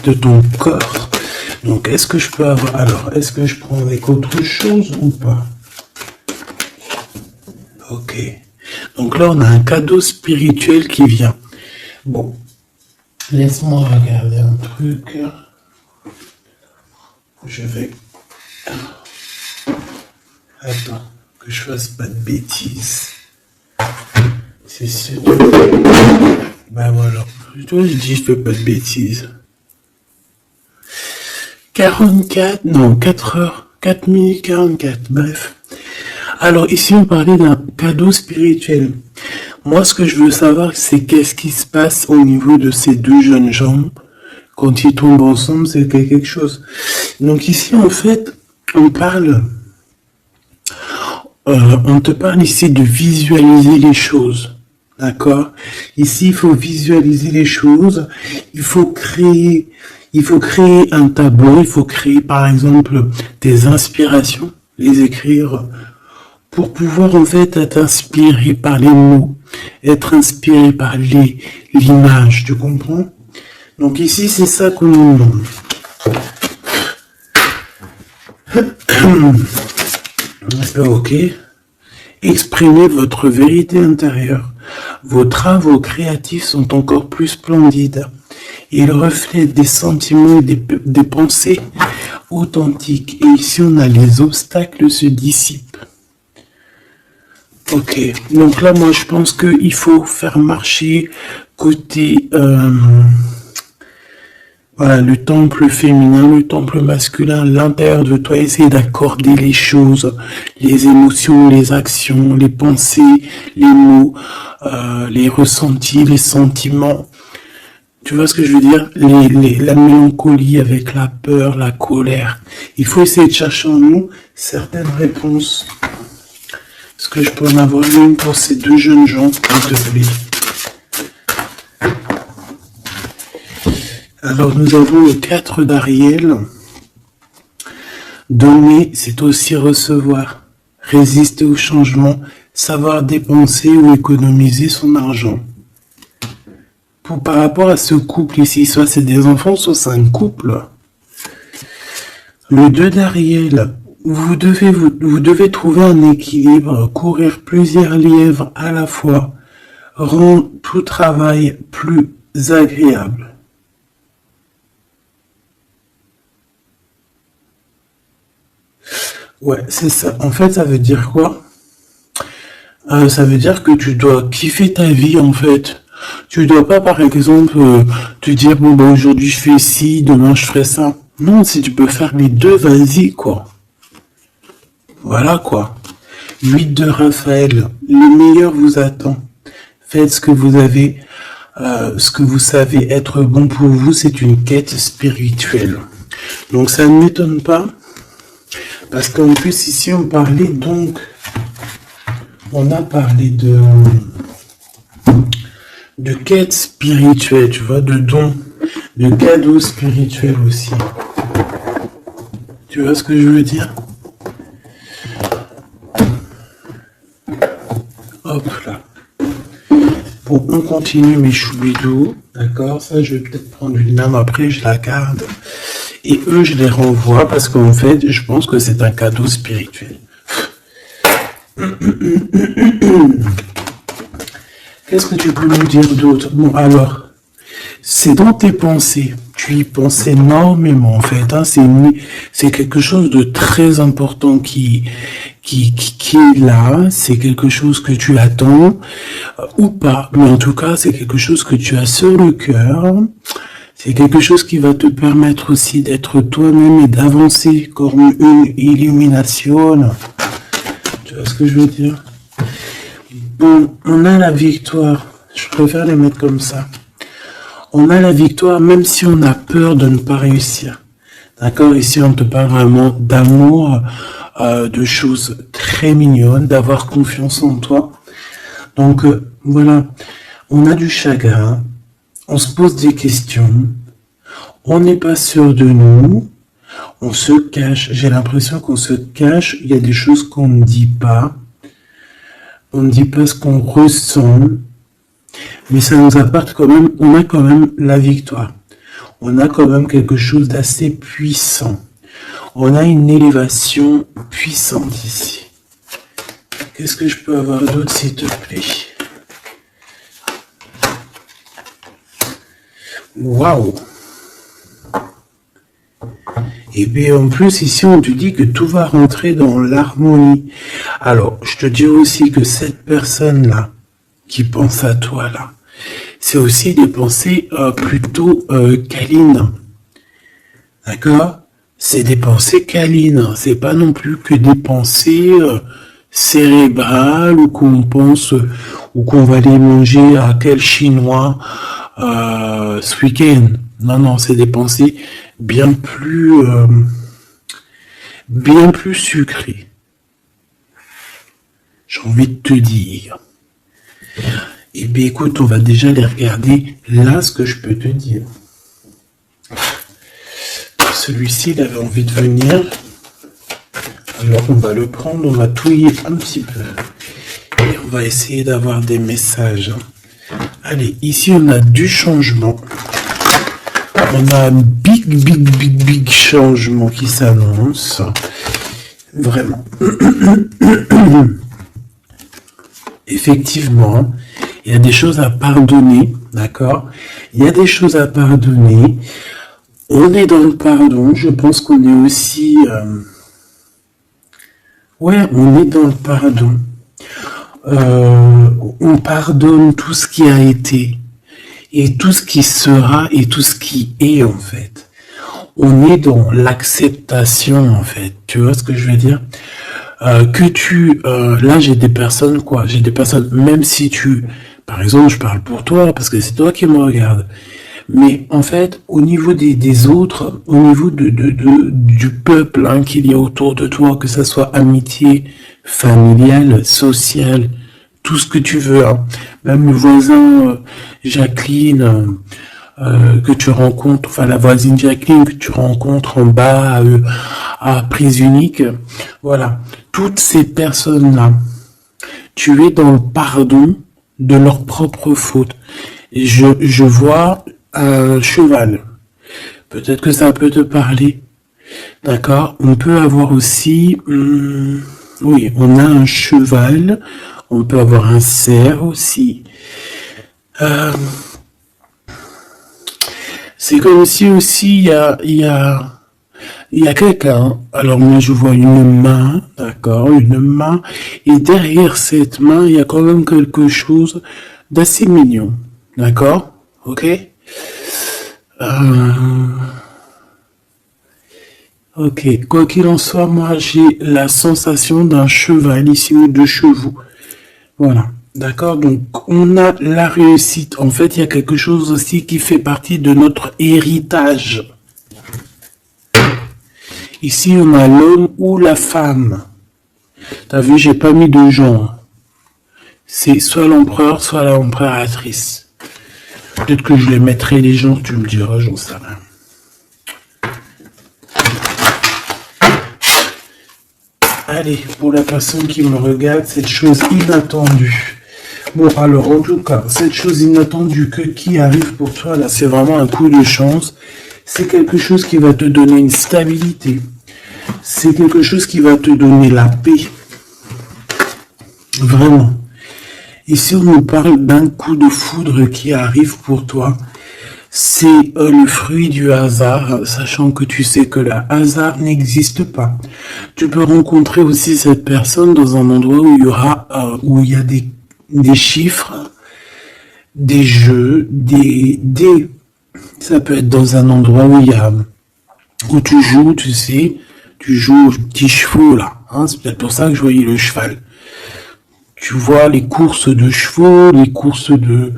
de ton corps. Donc, est-ce que je peux avoir... Alors, est-ce que je prends avec autre chose ou pas? Ok. Donc là, on a un cadeau spirituel qui vient. Bon. Laisse-moi regarder un truc. Je vais... Attends, que je fasse pas de bêtises. C'est sûr. Ben voilà. Je dis, je fais pas de bêtises. 44, non, 4 heures, 4 minutes 44, bref. Alors ici, on parlait d'un cadeau spirituel. Moi, ce que je veux savoir, c'est qu'est-ce qui se passe au niveau de ces deux jeunes gens. Quand ils tombent ensemble, c'est quelque chose. Donc ici, en fait, on te parle ici de visualiser les choses. D'accord? Ici, il faut visualiser les choses. Il faut créer un tableau. Il faut créer, par exemple, des inspirations, les écrire pour pouvoir, en fait, être inspiré par les mots, être inspiré par l'image. Tu comprends? Donc ici, c'est ça qu'on nous demande. Ok. Exprimez votre vérité intérieure. Vos travaux créatifs sont encore plus splendides. Ils reflètent des sentiments et des pensées authentiques. Et ici, on a les obstacles se dissipent. Ok. Donc là, moi, je pense qu'il faut faire marcher côté... Voilà, le temple féminin, le temple masculin, l'intérieur de toi, essayer d'accorder les choses, les émotions, les actions, les pensées, les mots, les ressentis, les sentiments. Tu vois ce que je veux dire? La mélancolie avec la peur, la colère. Il faut essayer de chercher en nous certaines réponses. Est-ce que je peux en avoir une pour ces deux jeunes gens, s'il te plaît? Alors, nous avons le 4 d'Ariel. Donner, c'est aussi recevoir. Résister au changement, savoir dépenser ou économiser son argent. Par rapport à ce couple ici, soit c'est des enfants, soit c'est un couple. Le 2 d'Ariel, vous devez trouver un équilibre, courir plusieurs lièvres à la fois, rend tout travail plus agréable. Ouais, c'est ça. En fait, ça veut dire quoi? Ça veut dire que tu dois kiffer ta vie, en fait. Tu dois pas, par exemple, te dire, bon, bah, aujourd'hui je fais ci, demain je ferai ça. Non, si tu peux faire les deux, vas-y, quoi. Voilà, quoi. 8 de Raphaël. Le meilleur vous attend. Faites ce que vous avez, ce que vous savez être bon pour vous, c'est une quête spirituelle. Donc, ça ne m'étonne pas. Parce qu'en plus, ici, on parlait donc... On a parlé de quête spirituelle, tu vois, de dons, de cadeaux spirituels aussi. Tu vois ce que je veux dire? Hop là. Bon, on continue mes choubidous, d'accord? Ça, je vais peut-être prendre une lame après, je la garde. Et eux, je les renvoie parce qu'en fait, je pense que c'est un cadeau spirituel. Qu'est-ce que tu peux nous dire d'autre? Bon, alors, c'est dans tes pensées. Tu y penses énormément, en fait. Hein. C'est quelque chose de très important qui est là. C'est quelque chose que tu attends ou pas. Mais en tout cas, c'est quelque chose que tu as sur le cœur. C'est quelque chose qui va te permettre aussi d'être toi-même et d'avancer comme une illumination. Tu vois ce que je veux dire? Bon, on a la victoire. Je préfère les mettre comme ça. On a la victoire même si on a peur de ne pas réussir. D'accord? Ici, on te parle vraiment d'amour, de choses très mignonnes, d'avoir confiance en toi. Donc, voilà. On a du chagrin. On se pose des questions. On n'est pas sûr de nous. On se cache. J'ai l'impression qu'on se cache. Il y a des choses qu'on ne dit pas. On ne dit pas ce qu'on ressent. Mais ça nous apporte quand même, on a quand même la victoire. on a quand même quelque chose d'assez puissant. On a une élévation puissante ici. Qu'est-ce que je peux avoir d'autre, s'il te plaît? Waouh! Et puis en plus, ici, on te dit que tout va rentrer dans l'harmonie. Alors, je te dis aussi que cette personne-là, qui pense à toi, là, c'est aussi des pensées plutôt câlines. D'accord? C'est des pensées câlines. C'est pas non plus que des pensées cérébrales ou qu'on pense ou qu'on va aller manger à quel chinois ce week-end. Non, non, c'est des pensées bien plus sucrées. J'ai envie de te dire. Eh bien, écoute, on va déjà les regarder. Là, ce que je peux te dire. Celui-ci, il avait envie de venir. Alors, on va le prendre, on va touiller un petit peu. Et on va essayer d'avoir des messages. Allez, ici, on a du changement. On a un big changement qui s'annonce. Vraiment. Effectivement, il y a des choses à pardonner, d'accord? Il y a des choses à pardonner. On est dans le pardon. Je pense qu'on est aussi... Ouais, on est dans le pardon. On pardonne tout ce qui a été. Et tout ce qui sera et tout ce qui est, en fait. On est dans l'acceptation, en fait. Tu vois ce que je veux dire? Là, j'ai des personnes, quoi. J'ai des personnes, même si par exemple, je parle pour toi, parce que c'est toi qui me regardes. Mais, en fait, au niveau des autres, au niveau du peuple, hein, qu'il y a autour de toi, que ça soit amitié, familiale, sociale, tout ce que tu veux, hein. Même le voisin, Jacqueline, que tu rencontres, enfin la voisine Jacqueline que tu rencontres en bas à prise unique, voilà, toutes ces personnes-là, tu es dans le pardon de leur propre faute. Et je vois un cheval. Peut-être que ça peut te parler. D'accord? On peut avoir aussi, oui, on a un cheval. On peut avoir un cerf aussi. C'est comme si aussi il y a quelqu'un. Alors moi je vois une main, d'accord, une main, et derrière cette main il y a quand même quelque chose d'assez mignon, d'accord, ok. Ok, quoi qu'il en soit, moi j'ai la sensation d'un cheval ici ou de chevaux. Voilà, d'accord, donc on a la réussite. En fait, il y a quelque chose aussi qui fait partie de notre héritage. Ici, on a l'homme ou la femme. T'as vu, j'ai pas mis de genre. C'est soit l'empereur, soit l'empereur-actrice. Peut-être que je les mettrai les gens, tu me diras, j'en sais rien. Allez, pour la personne qui me regarde, cette chose inattendue. Bon, alors, en tout cas, cette chose inattendue qui arrive pour toi, là, c'est vraiment un coup de chance. C'est quelque chose qui va te donner une stabilité. C'est quelque chose qui va te donner la paix. Vraiment. Ici, on nous parle d'un coup de foudre qui arrive pour toi. C'est le fruit du hasard, sachant que tu sais que le hasard n'existe pas. Tu peux rencontrer aussi cette personne dans un endroit où il y a des chiffres, des jeux, ça peut être dans un endroit où tu joues, tu sais, tu joues aux petits chevaux là, hein, c'est peut-être pour ça que je voyais le cheval. Tu vois les courses de chevaux, les courses de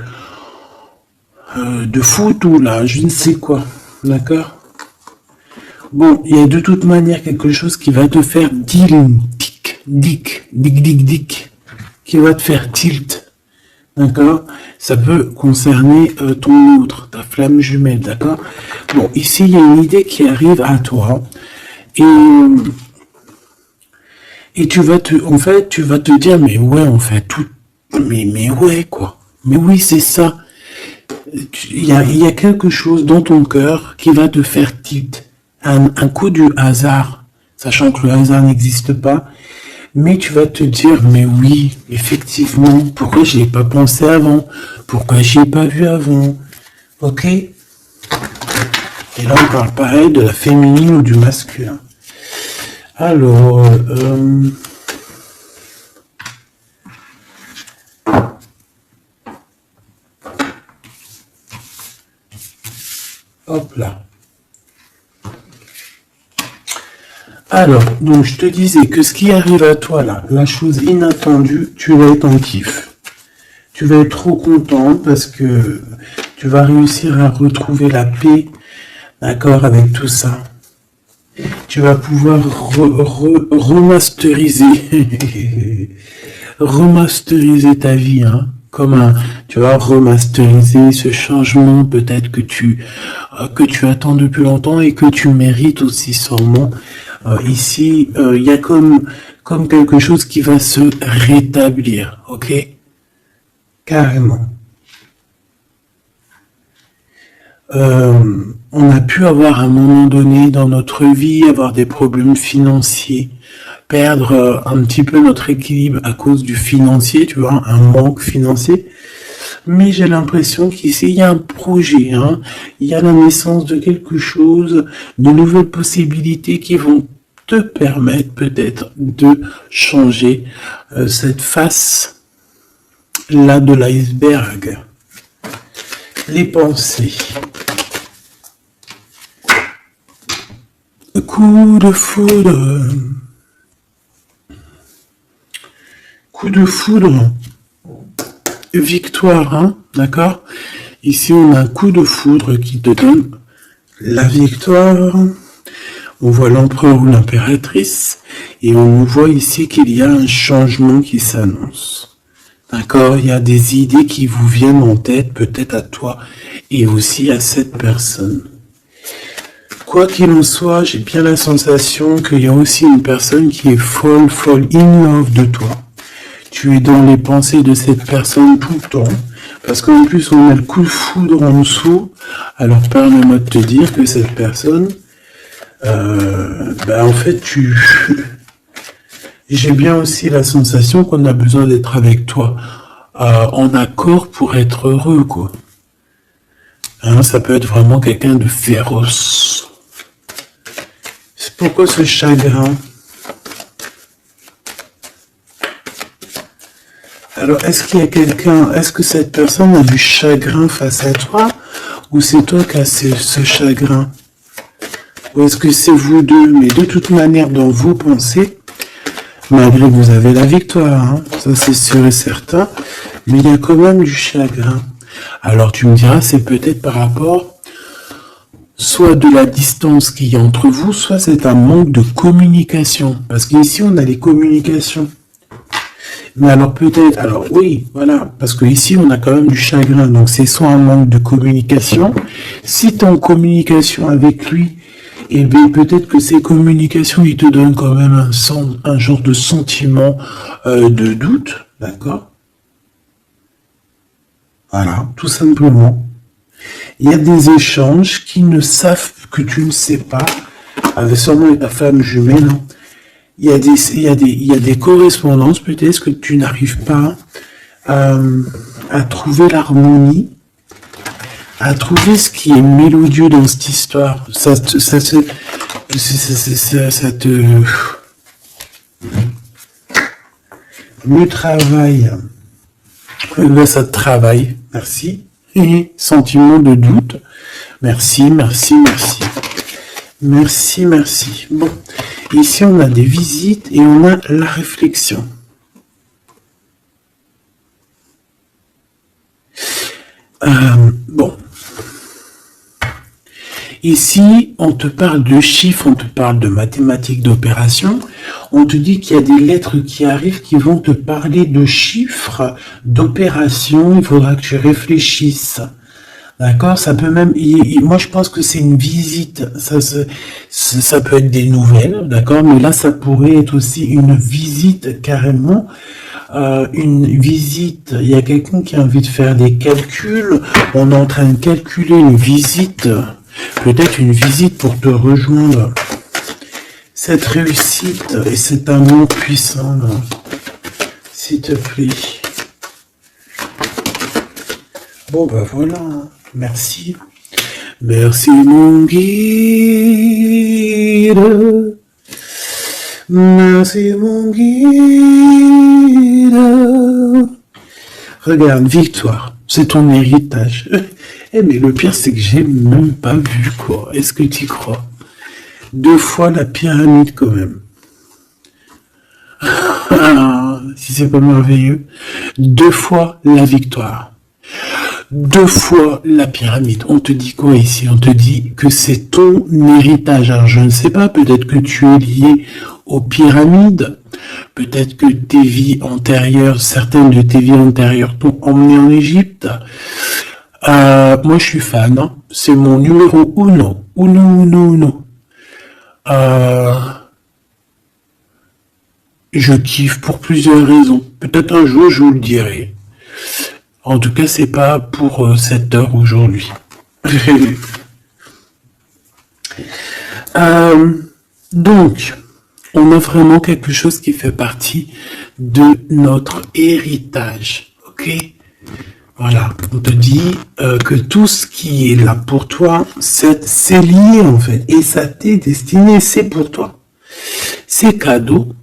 foot ou là, je ne sais quoi, d'accord. Bon, il y a de toute manière quelque chose qui va te faire dick, qui va te faire tilt, d'accord. Ça peut concerner ton autre, ta flamme jumelle, d'accord. Bon, ici, il y a une idée qui arrive à toi, et tu vas te dire, mais ouais, on fait tout, mais ouais, quoi. Mais oui, c'est ça. il y a quelque chose dans ton cœur qui va te faire tilt. Un coup du hasard, sachant que le hasard n'existe pas, mais tu vas te dire, mais oui, effectivement, pourquoi j'y ai pas pensé avant? Pourquoi j'y ai pas vu avant? Ok? Et là, on parle pareil de la féminine ou du masculin. Alors, hop là. Alors, donc je te disais que ce qui arrive à toi là, la chose inattendue, tu vas être en kiff. Tu vas être trop content parce que tu vas réussir à retrouver la paix, d'accord, avec tout ça. Tu vas pouvoir remasteriser ta vie, hein, tu vas remasteriser ce changement peut-être que tu attends depuis longtemps et que tu mérites aussi sûrement. Ici, il y a comme quelque chose qui va se rétablir, ok? Carrément. On a pu avoir à un moment donné dans notre vie, avoir des problèmes financiers, perdre un petit peu notre équilibre à cause du financier, tu vois, un manque financier. Mais j'ai l'impression qu'ici, il y a un projet, hein, il y a la naissance de quelque chose, de nouvelles possibilités qui vont te permettre peut-être de changer cette face-là de l'iceberg. Les pensées. Coup de foudre. Coup de foudre. Victoire, hein, d'accord? Ici, on a un coup de foudre qui te donne la victoire. On voit l'empereur ou l'impératrice. Et on voit ici qu'il y a un changement qui s'annonce. D'accord? Il y a des idées qui vous viennent en tête, peut-être à toi et aussi à cette personne. Quoi qu'il en soit, j'ai bien la sensation qu'il y a aussi une personne qui est folle in love de toi. Tu es dans les pensées de cette personne tout le temps. Parce qu'en plus, on a le coup de foudre en dessous. Alors, permets-moi de te dire que cette personne, en fait, j'ai bien aussi la sensation qu'on a besoin d'être avec toi en accord pour être heureux, quoi. Hein, ça peut être vraiment quelqu'un de féroce. C'est pourquoi ce chagrin? Alors, est-ce qu'il y a quelqu'un, est-ce que cette personne a du chagrin face à toi, ou c'est toi qui as ce chagrin? Ou est-ce que c'est vous deux? Mais de toute manière, dans vos pensées, malgré que vous avez la victoire, hein, ça c'est sûr et certain, mais il y a quand même du chagrin. Alors tu me diras, c'est peut-être par rapport soit de la distance qu'il y a entre vous, soit c'est un manque de communication. Parce qu'ici, on a les communications. Mais alors peut-être, alors oui, voilà, parce que ici on a quand même du chagrin, donc c'est soit un manque de communication. Si tu es en communication avec lui, eh bien peut-être que ces communications, ils te donnent quand même un genre de sentiment de doute, d'accord? Voilà, tout simplement. Il y a des échanges qui ne savent que tu ne sais pas, avec sûrement ta femme jumelle. Hein. Il y a des correspondances peut-être que tu n'arrives pas à trouver l'harmonie, à trouver ce qui est mélodieux dans cette histoire. Le travail, ça te travaille, merci. Sentiment de doute, merci. Bon, ici on a des visites et on a la réflexion. Bon. Ici, on te parle de chiffres, on te parle de mathématiques, d'opérations. On te dit qu'il y a des lettres qui arrivent qui vont te parler de chiffres, d'opérations. Il faudra que tu réfléchisses. D'accord? Ça peut même... moi, je pense que c'est une visite. Ça peut être des nouvelles, d'accord? Mais là, ça pourrait être aussi une visite carrément une visite, il y a quelqu'un qui a envie de faire des calculs, on est en train de calculer une visite, peut-être une visite pour te rejoindre. Cette réussite et cet amour puissant, s'il te plaît. Bon, ben voilà, merci. Merci mon guide. Merci mon guide. Regarde, victoire, c'est ton héritage. Eh mais le pire c'est que j'ai même pas vu quoi. Est-ce que tu y crois? 2 fois la pyramide quand même. Si c'est pas merveilleux. 2 fois la victoire. 2 fois la pyramide. On te dit quoi ici? On te dit que c'est ton héritage. Alors je ne sais pas, peut-être que tu es lié aux pyramides. Peut-être que tes vies antérieures, certaines de tes vies antérieures t'ont emmené en Égypte. Moi je suis fan. Hein. C'est mon numéro uno. Uno. Je kiffe pour plusieurs raisons. Peut-être un jour je vous le dirai. En tout cas, c'est pas pour cette heure aujourd'hui. Donc, on a vraiment quelque chose qui fait partie de notre héritage. Ok? Voilà. On te dit que tout ce qui est là pour toi, c'est lié en fait. Et ça t'est destiné, c'est pour toi. C'est cadeau.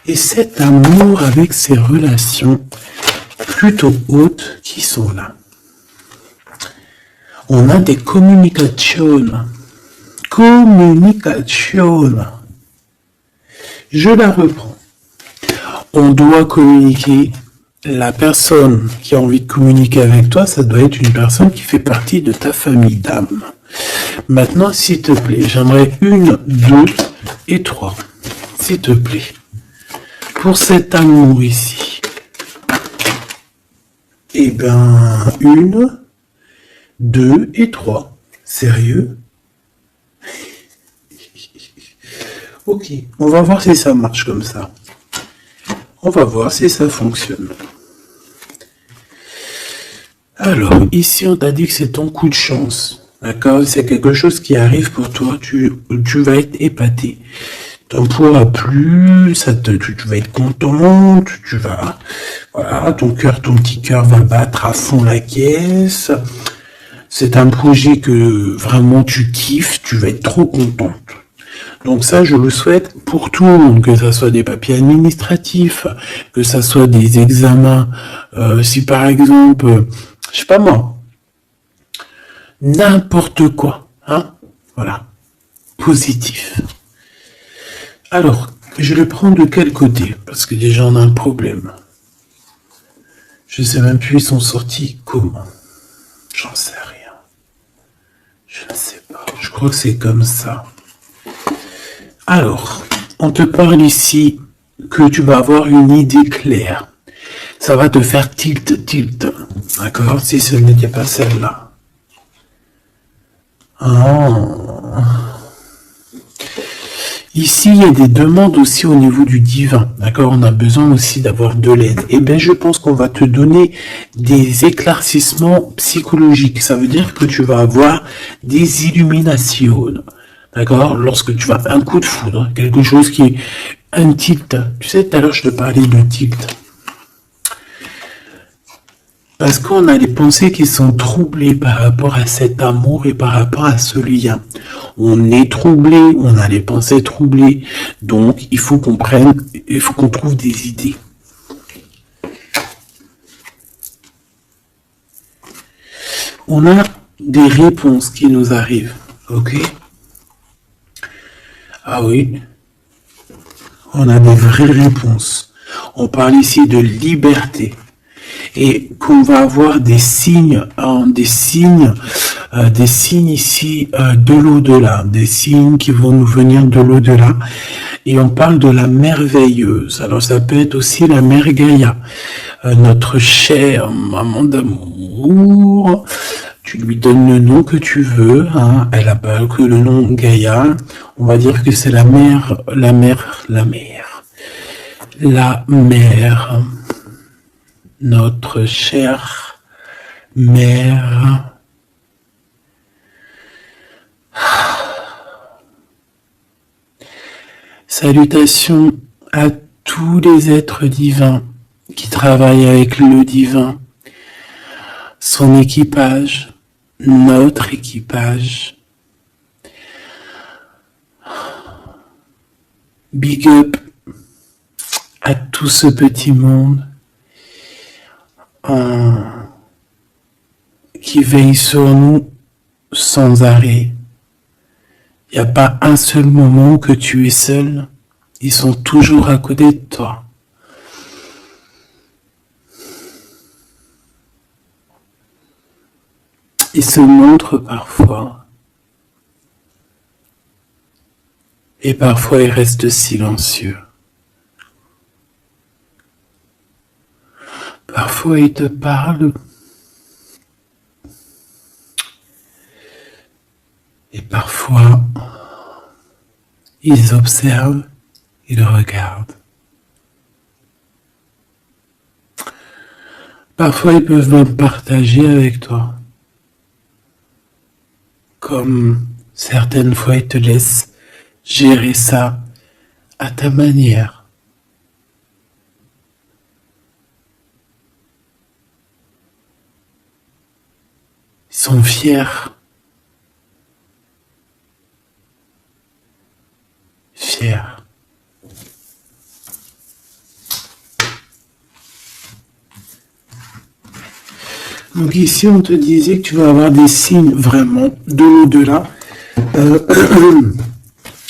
Et cet amour avec ces relations plutôt hautes qui sont là. On a des communications. Je la reprends. On doit communiquer. La personne qui a envie de communiquer avec toi, ça doit être une personne qui fait partie de ta famille d'âme. Maintenant, s'il te plaît, j'aimerais 1, 2 et 3. S'il te plaît. Pour cet amour ici, eh ben, 1, 2 et 3. Sérieux? Ok, on va voir si ça marche comme ça. On va voir si ça fonctionne. Alors, ici, on t'a dit que c'est ton coup de chance. D'accord? C'est quelque chose qui arrive pour toi. Tu vas être épaté. T'en pourras plus, tu vas être content, tu vas, voilà, ton petit cœur va battre à fond la caisse. C'est un projet que vraiment tu kiffes, tu vas être trop contente. Donc ça, je le souhaite pour tout le monde, que ça soit des papiers administratifs, que ça soit des examens, si par exemple, je sais pas moi, n'importe quoi, hein, voilà, positif. Alors, je le prends de quel côté? Parce que déjà, on a un problème. Je sais même plus, ils sont sortis comment. J'en sais rien. Je ne sais pas. Je crois que c'est comme ça. Alors, on te parle ici que tu vas avoir une idée claire. Ça va te faire tilt. D'accord? Si ce n'était pas celle-là. Ici, il y a des demandes aussi au niveau du divin, d'accord? On a besoin aussi d'avoir de l'aide. Eh bien, je pense qu'on va te donner des éclaircissements psychologiques. Ça veut dire que tu vas avoir des illuminations, d'accord? Lorsque tu vas un coup de foudre, quelque chose qui est un tilt. Tu sais, tout à l'heure, je te parlais de tilt. Parce qu'on a des pensées qui sont troublées par rapport à cet amour et par rapport à ce lien. On est troublé, on a les pensées troublées. Donc, il faut qu'on trouve des idées. On a des réponses qui nous arrivent. Ok? Ah oui. On a des vraies réponses. On parle ici de liberté. Et qu'on va avoir des signes ici de l'au-delà, des signes qui vont nous venir de l'au-delà. Et on parle de la merveilleuse. Alors ça peut être aussi la mère Gaïa, notre chère maman d'amour. Tu lui donnes le nom que tu veux, hein. Elle n'a pas que le nom Gaïa. On va dire que c'est la mère. la mère, notre chère mère. Salutations à tous les êtres divins qui travaillent avec le divin, son équipage, notre équipage. Big up à tout ce petit monde qui veille sur nous sans arrêt. Il n'y a pas un seul moment que tu es seul. Ils sont toujours à côté de toi. Ils se montrent parfois. Et parfois ils restent silencieux. Parfois ils te parlent. Et parfois, ils observent, ils regardent. Parfois, ils peuvent même partager avec toi. Comme certaines fois, ils te laissent gérer ça à ta manière. Ils sont fiers. Fier. Donc ici, on te disait que tu vas avoir des signes vraiment de l'au-delà.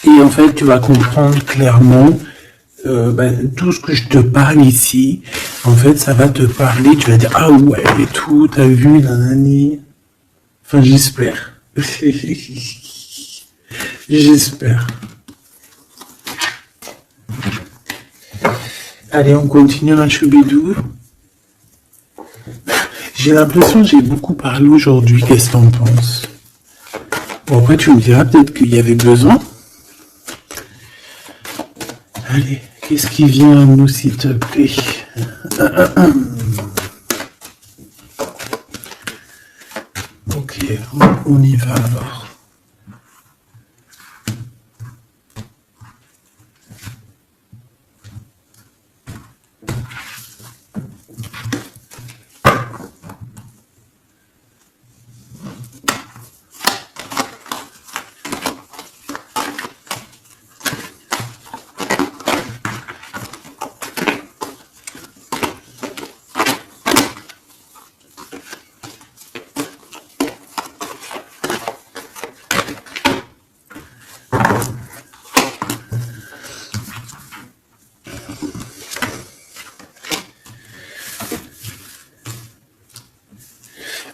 Et en fait, tu vas comprendre clairement tout ce que je te parle ici. En fait, ça va te parler. Tu vas dire, ah ouais, et tout, t'as vu, nanani. Enfin, j'espère. J'espère. Allez, on continue ma choubidou. J'ai l'impression que j'ai beaucoup parlé aujourd'hui. Qu'est-ce que t'en penses? Bon, après, tu me diras peut-être qu'il y avait besoin. Allez, qu'est-ce qui vient à nous, s'il te plaît? Ok, on y va alors.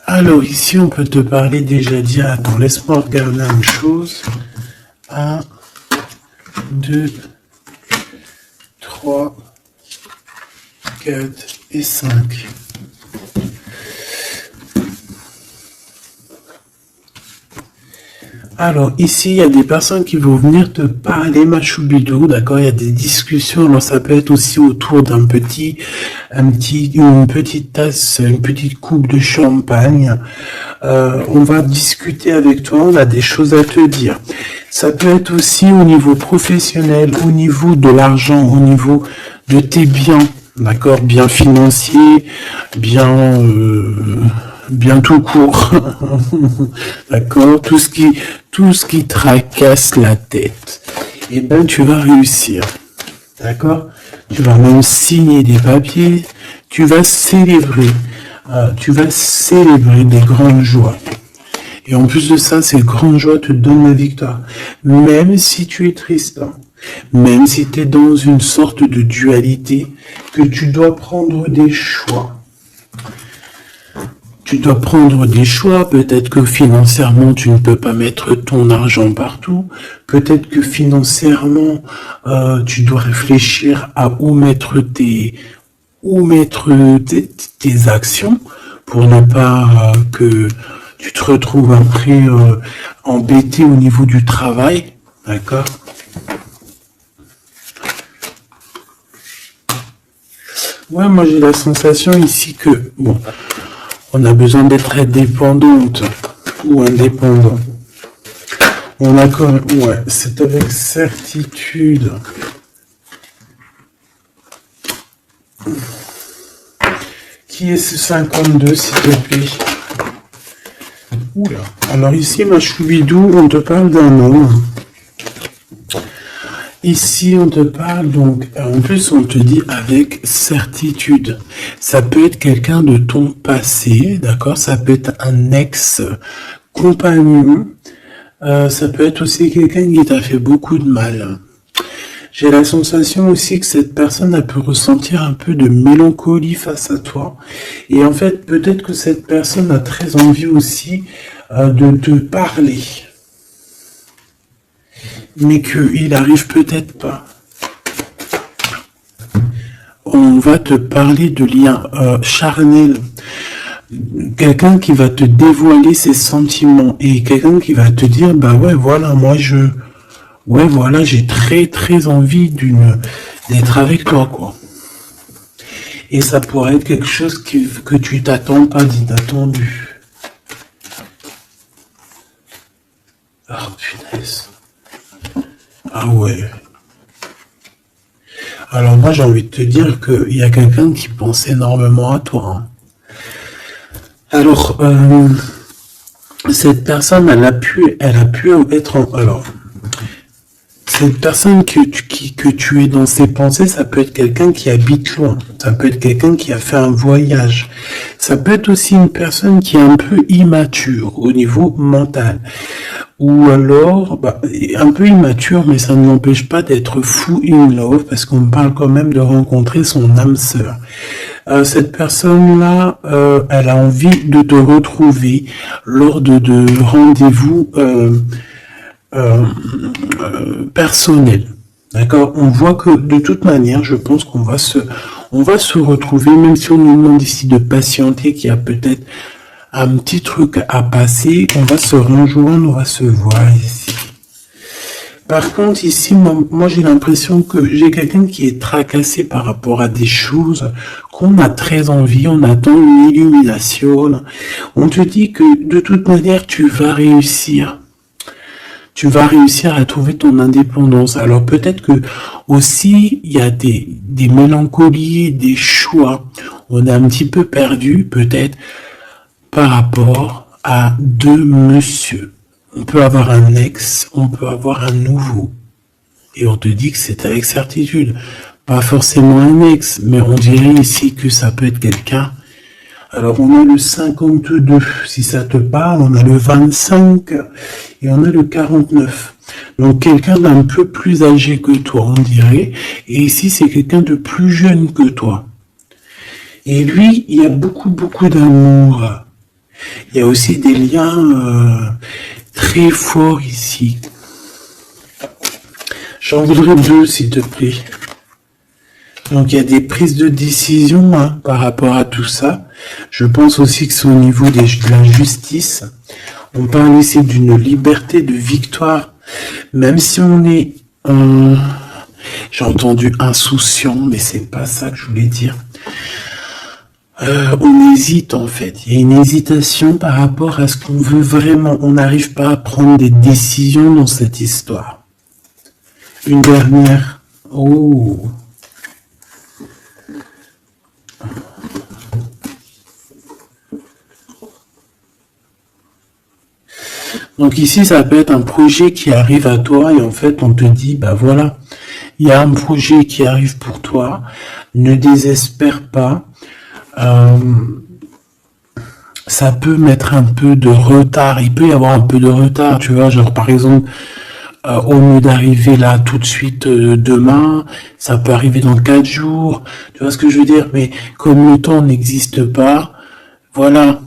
Alors ici, on peut te parler déjà dire, attends, laisse-moi regarder une chose. 1, 2, 3, 4 et 5. Alors ici, il y a des personnes qui vont venir te parler, ma choubidou, d'accord? Il y a des discussions, alors ça peut être aussi autour une petite tasse, une petite coupe de champagne. On va discuter avec toi, on a des choses à te dire. Ça peut être aussi au niveau professionnel, au niveau de l'argent, au niveau de tes biens, d'accord? Bien financier, bien tout court, d'accord, tout ce qui tracasse la tête, et ben tu vas réussir, d'accord, tu vas même signer des papiers, tu vas célébrer des grandes joies, et en plus de ça, ces grandes joies te donnent la victoire, même si tu es triste, même si tu es dans une sorte de dualité, que tu dois prendre des choix. Tu dois prendre des choix, peut-être que financièrement tu ne peux pas mettre ton argent partout, peut-être que financièrement tu dois réfléchir à où mettre tes actions pour ne pas que tu te retrouves après embêté au niveau du travail, d'accord? Ouais, moi j'ai la sensation ici que, bon, on a besoin d'être indépendante ou indépendant. On a quand même, ouais, c'est avec certitude. Qui est ce 52, s'il te plaît? Oula. Alors ici, ma choubidou, on te parle d'un homme. Ici, on te parle donc, en plus, on te dit avec certitude. Ça peut être quelqu'un de ton passé, d'accord? Ça peut être un ex-compagnon. Ça peut être aussi quelqu'un qui t'a fait beaucoup de mal. J'ai la sensation aussi que cette personne a pu ressentir un peu de mélancolie face à toi. Et en fait, peut-être que cette personne a très envie aussi de te parler. Mais qu'il arrive peut-être pas. On va te parler de liens charnels. Quelqu'un qui va te dévoiler ses sentiments et quelqu'un qui va te dire, bah ouais, voilà, ouais, voilà, j'ai très très envie d'être avec toi, quoi. Et ça pourrait être quelque chose que tu t'attends pas d'inattendu. Ah, punaise. Ah ouais. Alors moi, j'ai envie de te dire qu'il y a quelqu'un qui pense énormément à toi. Hein. Alors, cette personne, elle a pu être alors, cette personne que tu es dans ses pensées, ça peut être quelqu'un qui habite loin, ça peut être quelqu'un qui a fait un voyage, ça peut être aussi une personne qui est un peu immature au niveau mental, ou alors un peu immature, mais ça ne l'empêche pas d'être fou in love, parce qu'on parle quand même de rencontrer son âme sœur. Cette personne-là, elle a envie de te retrouver lors de rendez-vous personnels. D'accord? On voit que de toute manière, je pense qu'on va se retrouver, même si on nous demande ici de patienter, qu'il y a peut-être un petit truc à passer, on va se rejoindre, on va se voir ici. Par contre, ici, moi j'ai l'impression que j'ai quelqu'un qui est tracassé par rapport à des choses qu'on a très envie, on attend une illumination. On te dit que de toute manière, tu vas réussir. Tu vas réussir à trouver ton indépendance. Alors peut-être que aussi, il y a des mélancolies, des choix. On est un petit peu perdu, peut-être, par rapport à deux monsieur. On peut avoir un ex, on peut avoir un nouveau. Et on te dit que c'est avec certitude. Pas forcément un ex, mais on dirait ici que ça peut être quelqu'un. Alors on a le 52, si ça te parle, on a le 25 et on a le 49. Donc quelqu'un d'un peu plus âgé que toi, on dirait. Et ici, c'est quelqu'un de plus jeune que toi. Et lui, il y a beaucoup d'amour. Il y a aussi des liens très forts ici. J'en voudrais deux, s'il te plaît. Donc il y a des prises de décision par rapport à tout ça. Je pense aussi que c'est au niveau de la justice. On parle ici d'une liberté de victoire. Même si on est, j'ai entendu insouciant, mais c'est pas ça que je voulais dire. On hésite en fait. Il y a une hésitation par rapport à ce qu'on veut vraiment. On n'arrive pas à prendre des décisions dans cette histoire. Une dernière. Oh. Donc ici, ça peut être un projet qui arrive à toi et en fait, on te dit, bah voilà, il y a un projet qui arrive pour toi. Ne désespère pas. Ça peut mettre un peu de retard. Il peut y avoir un peu de retard, tu vois, genre par exemple, au lieu d'arriver là tout de suite demain, ça peut arriver dans 4 jours. Tu vois ce que je veux dire? Mais comme le temps n'existe pas, voilà.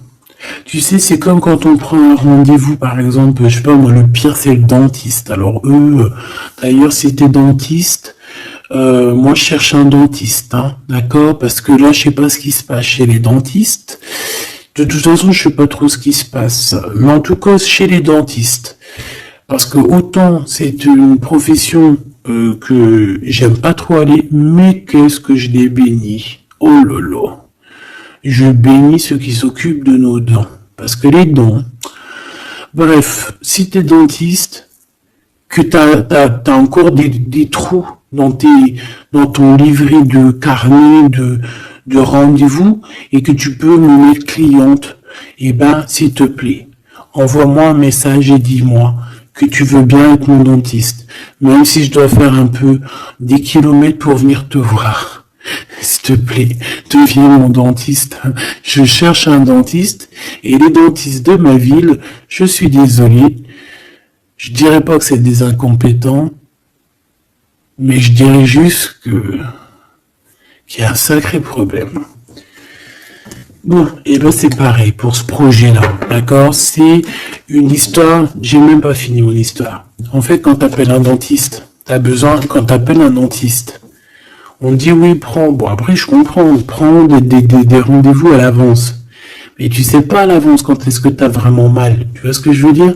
Tu sais, c'est comme quand on prend un rendez-vous, par exemple, je sais pas moi, le pire c'est le dentiste. Alors eux, d'ailleurs, si t'es dentiste, moi je cherche un dentiste, hein, d'accord? Parce que là, je sais pas ce qui se passe chez les dentistes. De toute façon, je sais pas trop ce qui se passe. Mais en tout cas, chez les dentistes. Parce que autant c'est une profession que j'aime pas trop aller, mais qu'est-ce que je l'ai béni. Oh lolo. Je bénis ceux qui s'occupent de nos dents. Parce que les dents... Bref, si t'es dentiste, que t'as encore des trous dans ton livret de carnet de rendez-vous et que tu peux me mettre cliente, eh ben, s'il te plaît, envoie-moi un message et dis-moi que tu veux bien être mon dentiste, même si je dois faire un peu des kilomètres pour venir te voir. S'il te plaît, deviens mon dentiste. Je cherche un dentiste et les dentistes de ma ville, je suis désolé, je dirais pas que c'est des incompétents, mais je dirais juste qu'il y a un sacré problème. Bon, et ben c'est pareil pour ce projet-là, d'accord? C'est une histoire, j'ai même pas fini mon histoire. En fait, quand t'appelles un dentiste, quand t'appelles un dentiste, on dit oui, prends, bon après je comprends, prends des rendez-vous à l'avance. Mais tu sais pas à l'avance quand est-ce que t'as vraiment mal, tu vois ce que je veux dire?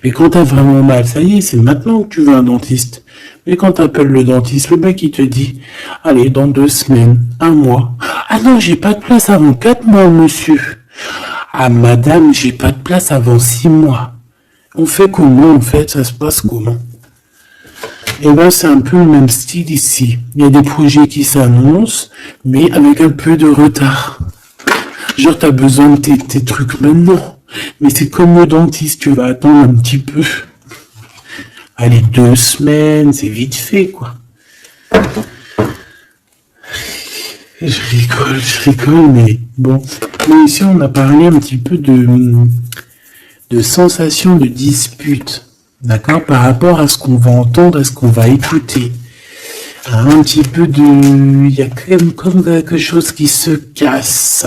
Mais quand t'as vraiment mal, ça y est, c'est maintenant que tu veux un dentiste. Mais quand t'appelles le dentiste, le mec il te dit, allez, dans 2 semaines, 1 mois. Ah non, j'ai pas de place avant 4 mois, monsieur. Ah madame, j'ai pas de place avant 6 mois. On fait comment en fait? Ça se passe comment? Et ben c'est un peu le même style ici. Il y a des projets qui s'annoncent, mais avec un peu de retard. Genre t'as besoin de tes trucs maintenant. Mais c'est comme le dentiste, tu vas attendre un petit peu. Allez, 2 semaines, c'est vite fait, quoi. Je rigole, mais bon. Mais ici, on a parlé un petit peu de sensation de dispute, d'accord, par rapport à ce qu'on va entendre, à ce qu'on va écouter. Un petit peu il y a quand même comme quelque chose qui se casse.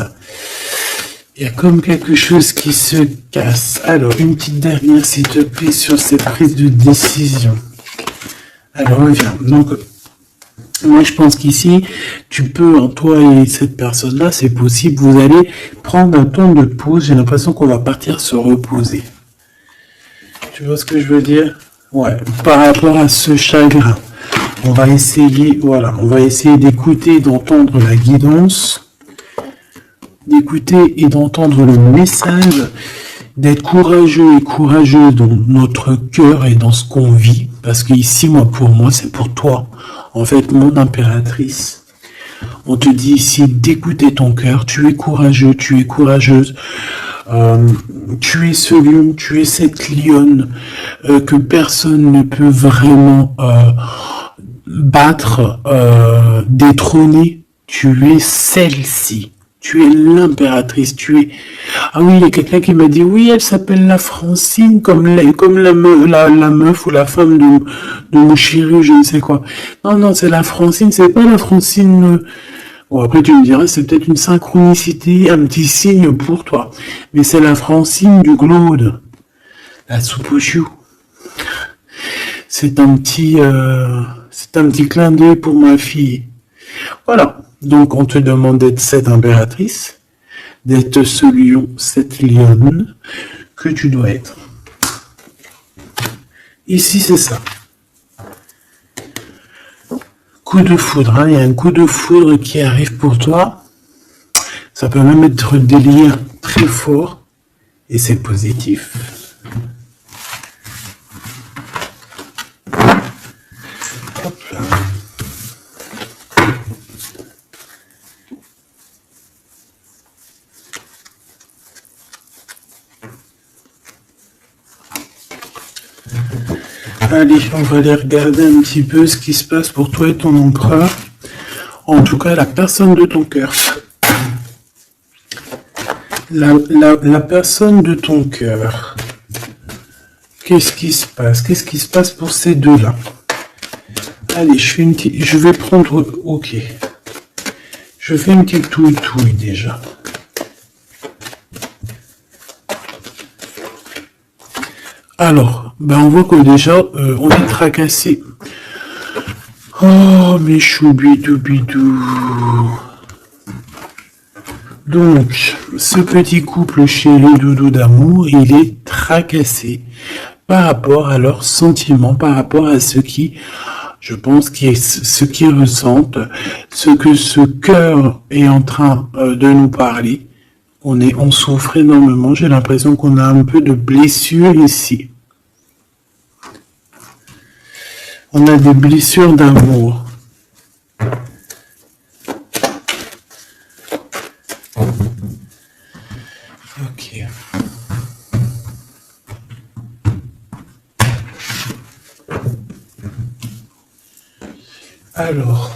Il y a comme quelque chose qui se casse. Alors, une petite dernière, s'il te plaît, sur cette prise de décision. Alors, reviens. Donc, moi, je pense qu'ici, tu peux, toi et cette personne-là, c'est possible, vous allez prendre un temps de pause. J'ai l'impression qu'on va partir se reposer. Tu vois ce que je veux dire? Ouais, par rapport à ce chagrin. On va essayer, voilà, on va essayer d'écouter, d'entendre la guidance, d'écouter et d'entendre le message, d'être courageux et courageuse dans notre cœur et dans ce qu'on vit, parce que ici, moi, pour moi, c'est pour toi. En fait, mon impératrice, on te dit ici d'écouter ton cœur, tu es courageux, tu es courageuse, tu es ce lion, tu es cette lionne que personne ne peut vraiment battre, détrôner, tu es celle-ci. Tu es l'impératrice, tu es... Ah oui, il y a quelqu'un qui m'a dit, oui, elle s'appelle la Francine, comme la meuf ou la femme de mon chéri, je ne sais quoi. Non, c'est la Francine, c'est pas la Francine... Bon, après tu me diras, c'est peut-être une synchronicité, un petit signe pour toi. Mais c'est la Francine du Glaude. La soupe aux choux. C'est un petit clin d'œil pour ma fille. Voilà. Donc, on te demande d'être cette impératrice, d'être ce lion, cette lionne que tu dois être. Ici, c'est ça. Coup de foudre, hein. Il y a un coup de foudre qui arrive pour toi. Ça peut même être des liens très forts et c'est positif. Hop là. Allez, on va aller regarder un petit peu ce qui se passe pour toi et ton empereur. En tout cas, la personne de ton cœur. La personne de ton cœur. Qu'est-ce qui se passe? Qu'est-ce qui se passe pour ces deux-là? Allez, je vais prendre... Ok. Je fais une petite touille déjà. Alors, on voit que déjà, on est tracassé. Oh, mes choubidou-bidou. Donc, ce petit couple chez les doudous d'amour, il est tracassé par rapport à leurs sentiments, par rapport à ce qui, Je pense que ce qu'ils ressentent, ce que ce cœur est en train de nous parler, on souffre énormément. J'ai l'impression qu'on a un peu de blessure ici. On a des blessures d'amour. Ok. Alors,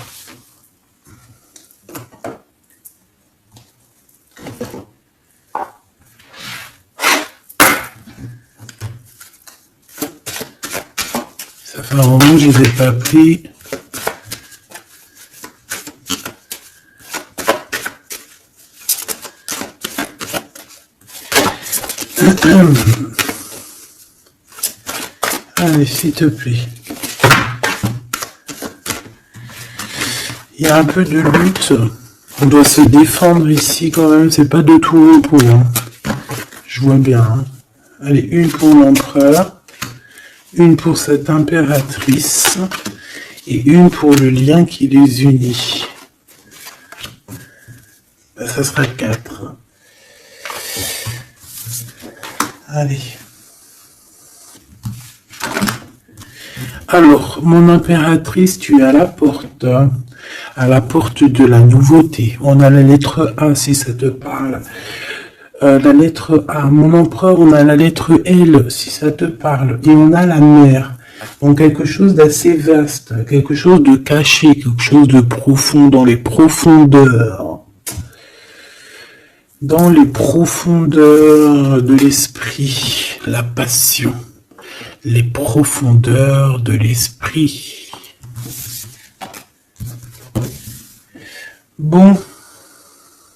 ça fait un moment que je ne les ai pas pris. Allez, s'il te plaît. Il y a un peu de lutte. On doit se défendre ici quand même. C'est pas de tout repos. Hein. Je vois bien. Hein. Allez, une pour l'empereur. Une pour cette impératrice. Et une pour le lien qui les unit. Ben, ça sera 4. Allez. Alors, mon impératrice, tu es à la porte de la nouveauté. On a la lettre A, si ça te parle. La lettre A. Mon empereur, on a la lettre L, si ça te parle. Et on a la mer. Donc, quelque chose d'assez vaste, quelque chose de caché, quelque chose de profond, dans les profondeurs. Dans les profondeurs de l'esprit, la passion. Les profondeurs de l'esprit. Bon,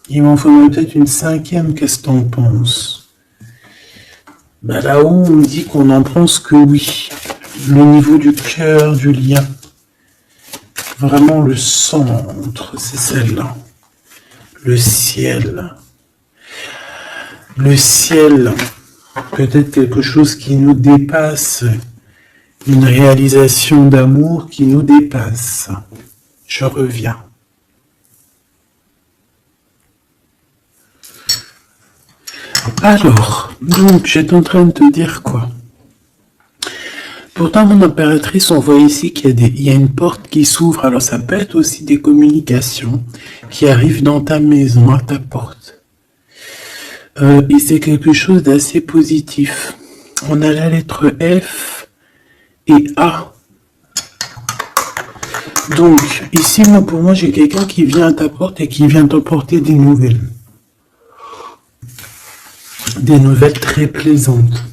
il m'en faudrait peut-être une 5e, qu'est-ce que t'en penses? Bah là-haut, on me dit qu'on n'en pense que oui. Le niveau du cœur, du lien. Vraiment le centre, c'est celle-là. Le ciel. Le ciel. Peut-être quelque chose qui nous dépasse, une réalisation d'amour qui nous dépasse. Je reviens. Alors, donc, j'étais en train de te dire quoi? Pourtant, mon impératrice, on voit ici qu'il y a une porte qui s'ouvre. Alors, ça peut être aussi des communications qui arrivent dans ta maison, à ta porte. Et c'est quelque chose d'assez positif. On a la lettre F et A. Donc, ici, pour moi, j'ai quelqu'un qui vient à ta porte et qui vient t'apporter des nouvelles. Des nouvelles très plaisantes.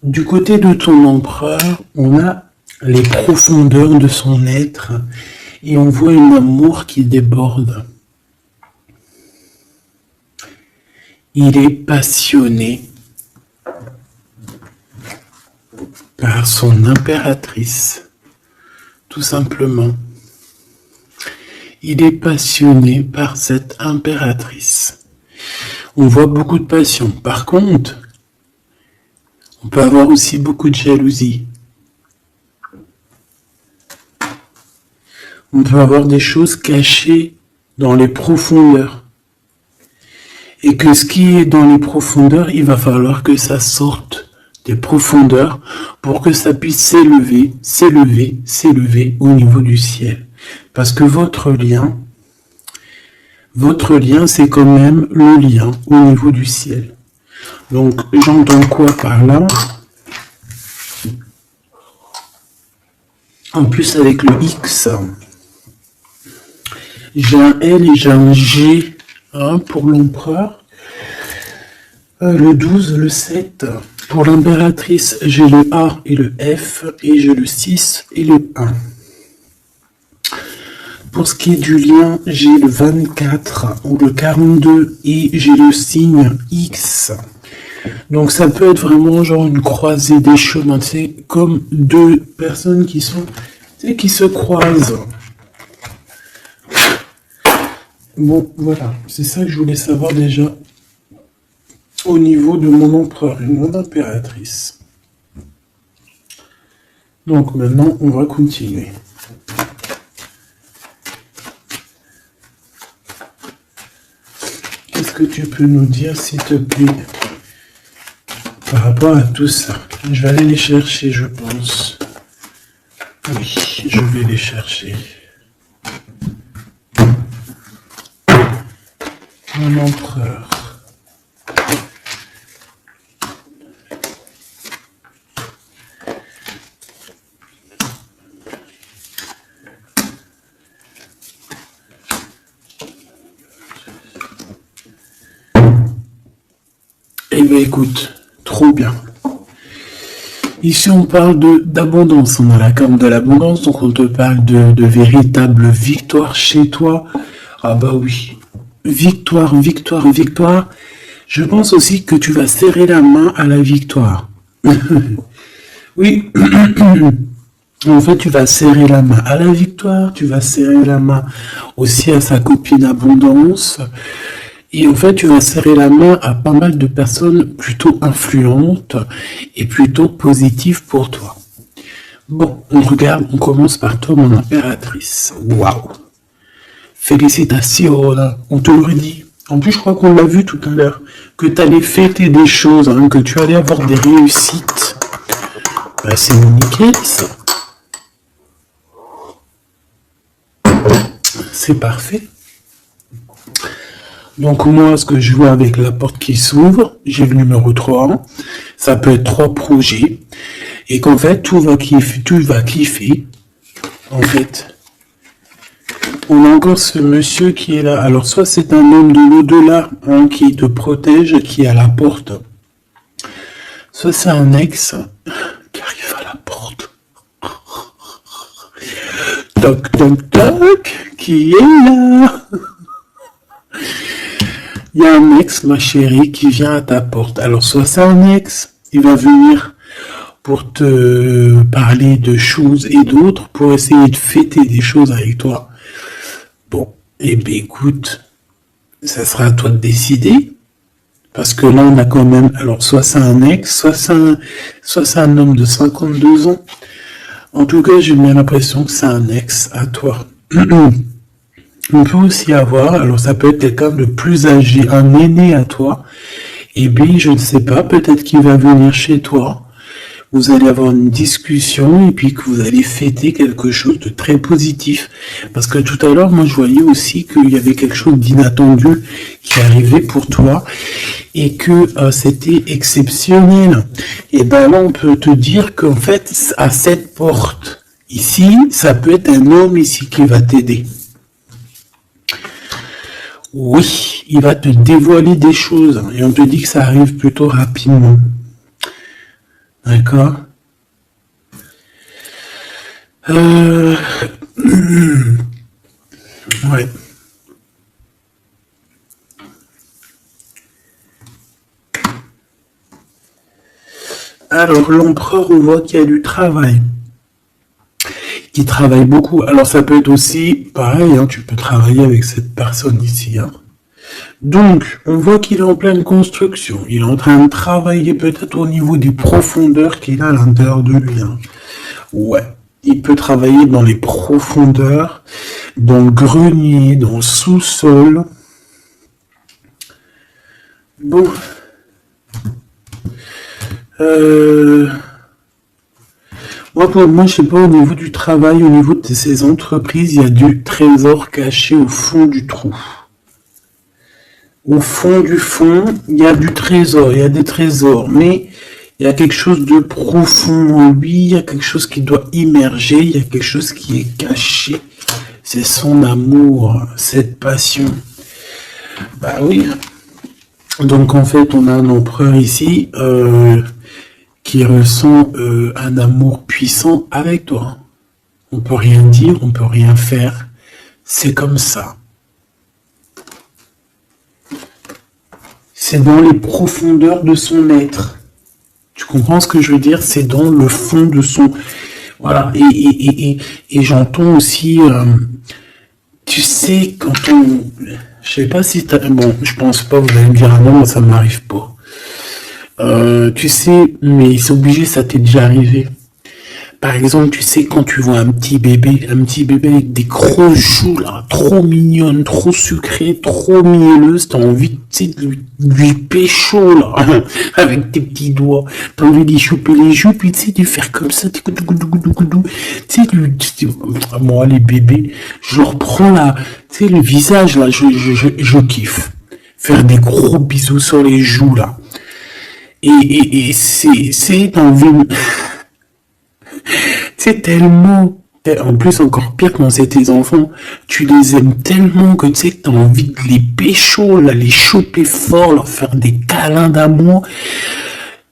Du côté de ton empereur, on a les profondeurs de son être et on voit un amour qui déborde. Il est passionné par son impératrice, tout simplement. Il est passionné par cette impératrice. On voit beaucoup de passion. Par contre, on peut avoir aussi beaucoup de jalousie. On peut avoir des choses cachées dans les profondeurs. Et que ce qui est dans les profondeurs, il va falloir que ça sorte des profondeurs pour que ça puisse s'élever, s'élever, s'élever au niveau du ciel. Parce que votre lien, c'est quand même le lien au niveau du ciel. Donc, j'entends quoi par là? En plus, avec le X, j'ai un L et j'ai un G. Pour l'empereur, le 12, le 7. Pour l'impératrice, j'ai le A et le F, et j'ai le 6 et le 1. Pour ce qui est du lien, j'ai le 24 ou le 42, et j'ai le signe X. Donc ça peut être vraiment genre une croisée des chemins, c'est comme deux personnes qui se croisent. Bon, voilà, c'est ça que je voulais savoir déjà au niveau de mon empereur et mon impératrice. Donc maintenant, on va continuer. Qu'est-ce que tu peux nous dire, s'il te plaît, par rapport à tout ça? Je vais aller les chercher, je pense. Oui, je vais les chercher. Un empereur. Eh bien, écoute, trop bien. Ici, on parle d'abondance. On a la carte de l'abondance, donc on te parle de véritable victoire chez toi. Ah bah oui. Victoire, victoire, victoire. Je pense aussi que tu vas serrer la main à la victoire. Oui. En fait, tu vas serrer la main à la victoire, tu vas serrer la main aussi à sa copine abondance. Et en fait, tu vas serrer la main à pas mal de personnes plutôt influentes et plutôt positives pour toi. Bon, on regarde, on commence par toi, mon impératrice. Waouh! Félicitations, on te le dit. En plus, je crois qu'on l'a vu tout à l'heure, que tu allais fêter des choses, hein, que tu allais avoir des réussites. Ben, c'est nickel, ça. C'est parfait. Donc moi, ce que je vois avec la porte qui s'ouvre, j'ai le numéro 3, ça peut être 3 projets, et qu'en fait, tu vas kiffer, en fait. On a encore ce monsieur qui est là. Alors soit c'est un homme de l'au-delà, hein, qui te protège, qui est à la porte. Soit c'est un ex qui arrive à la porte. Toc, toc, toc, qui est là? Il y a un ex, ma chérie, qui vient à ta porte. Alors, soit c'est un ex, il va venir pour te parler de choses et d'autres, pour essayer de fêter des choses avec toi. Bon, eh bien, écoute, ça sera à toi de décider. Parce que là, on a quand même... Alors, soit c'est un ex, soit c'est un homme de 52 ans. En tout cas, j'ai bien l'impression que c'est un ex à toi. On peut aussi avoir, alors ça peut être quelqu'un de plus âgé, un aîné à toi, et bien je ne sais pas, peut-être qu'il va venir chez toi, vous allez avoir une discussion et puis que vous allez fêter quelque chose de très positif. Parce que tout à l'heure, moi je voyais aussi qu'il y avait quelque chose d'inattendu qui arrivait pour toi et que c'était exceptionnel. Et ben là on peut te dire qu'en fait, à cette porte ici, ça peut être un homme ici qui va t'aider. Oui, il va te dévoiler des choses et on te dit que ça arrive plutôt rapidement. D'accord? Ouais. Alors, l'empereur, on voit qu'il y a du travail. Qui travaille beaucoup. Alors, ça peut être aussi pareil, hein, tu peux travailler avec cette personne ici. Hein. Donc, on voit qu'il est en pleine construction. Il est en train de travailler peut-être au niveau des profondeurs qu'il a à l'intérieur de lui. Hein. Ouais. Il peut travailler dans les profondeurs, dans le grenier, dans le sous-sol. Bon. Moi, je sais pas, au niveau du travail, au niveau de ces entreprises, il y a du trésor caché au fond du trou. Au fond du fond, il y a du trésor, il y a des trésors, mais il y a quelque chose de profond en lui, il y a quelque chose qui doit immerger, il y a quelque chose qui est caché. C'est son amour, cette passion. Bah oui. Donc en fait, on a un empereur ici qui ressent un amour puissant avec toi. On peut rien dire, on peut rien faire. C'est comme ça. C'est dans les profondeurs de son être. Tu comprends ce que je veux dire? C'est dans le fond de son... Voilà. Et j'entends aussi... tu sais, quand on... Je sais pas si t'as... Bon, je pense pas, vous allez me dire, ah non, moi, ça m'arrive pas. Tu sais, mais c'est obligé, ça t'est déjà arrivé. Par exemple, tu sais, quand tu vois un petit bébé avec des grosses joues, là, trop mignonne, trop sucrée, trop mielleuse, t'as envie, tu sais, de lui pécho, là, avec tes petits doigts. T'as envie d'y choper les joues, puis tu sais, de faire comme ça, tu sais, moi, les bébés, je leur prends là, tu sais, le visage, là, je kiffe. Faire des gros bisous sur les joues, là. Et t'as envie, c'est tellement, en plus encore pire quand c'est tes enfants, tu les aimes tellement que tu sais que t'as envie de les pécho, là, les choper fort, leur faire des câlins d'amour,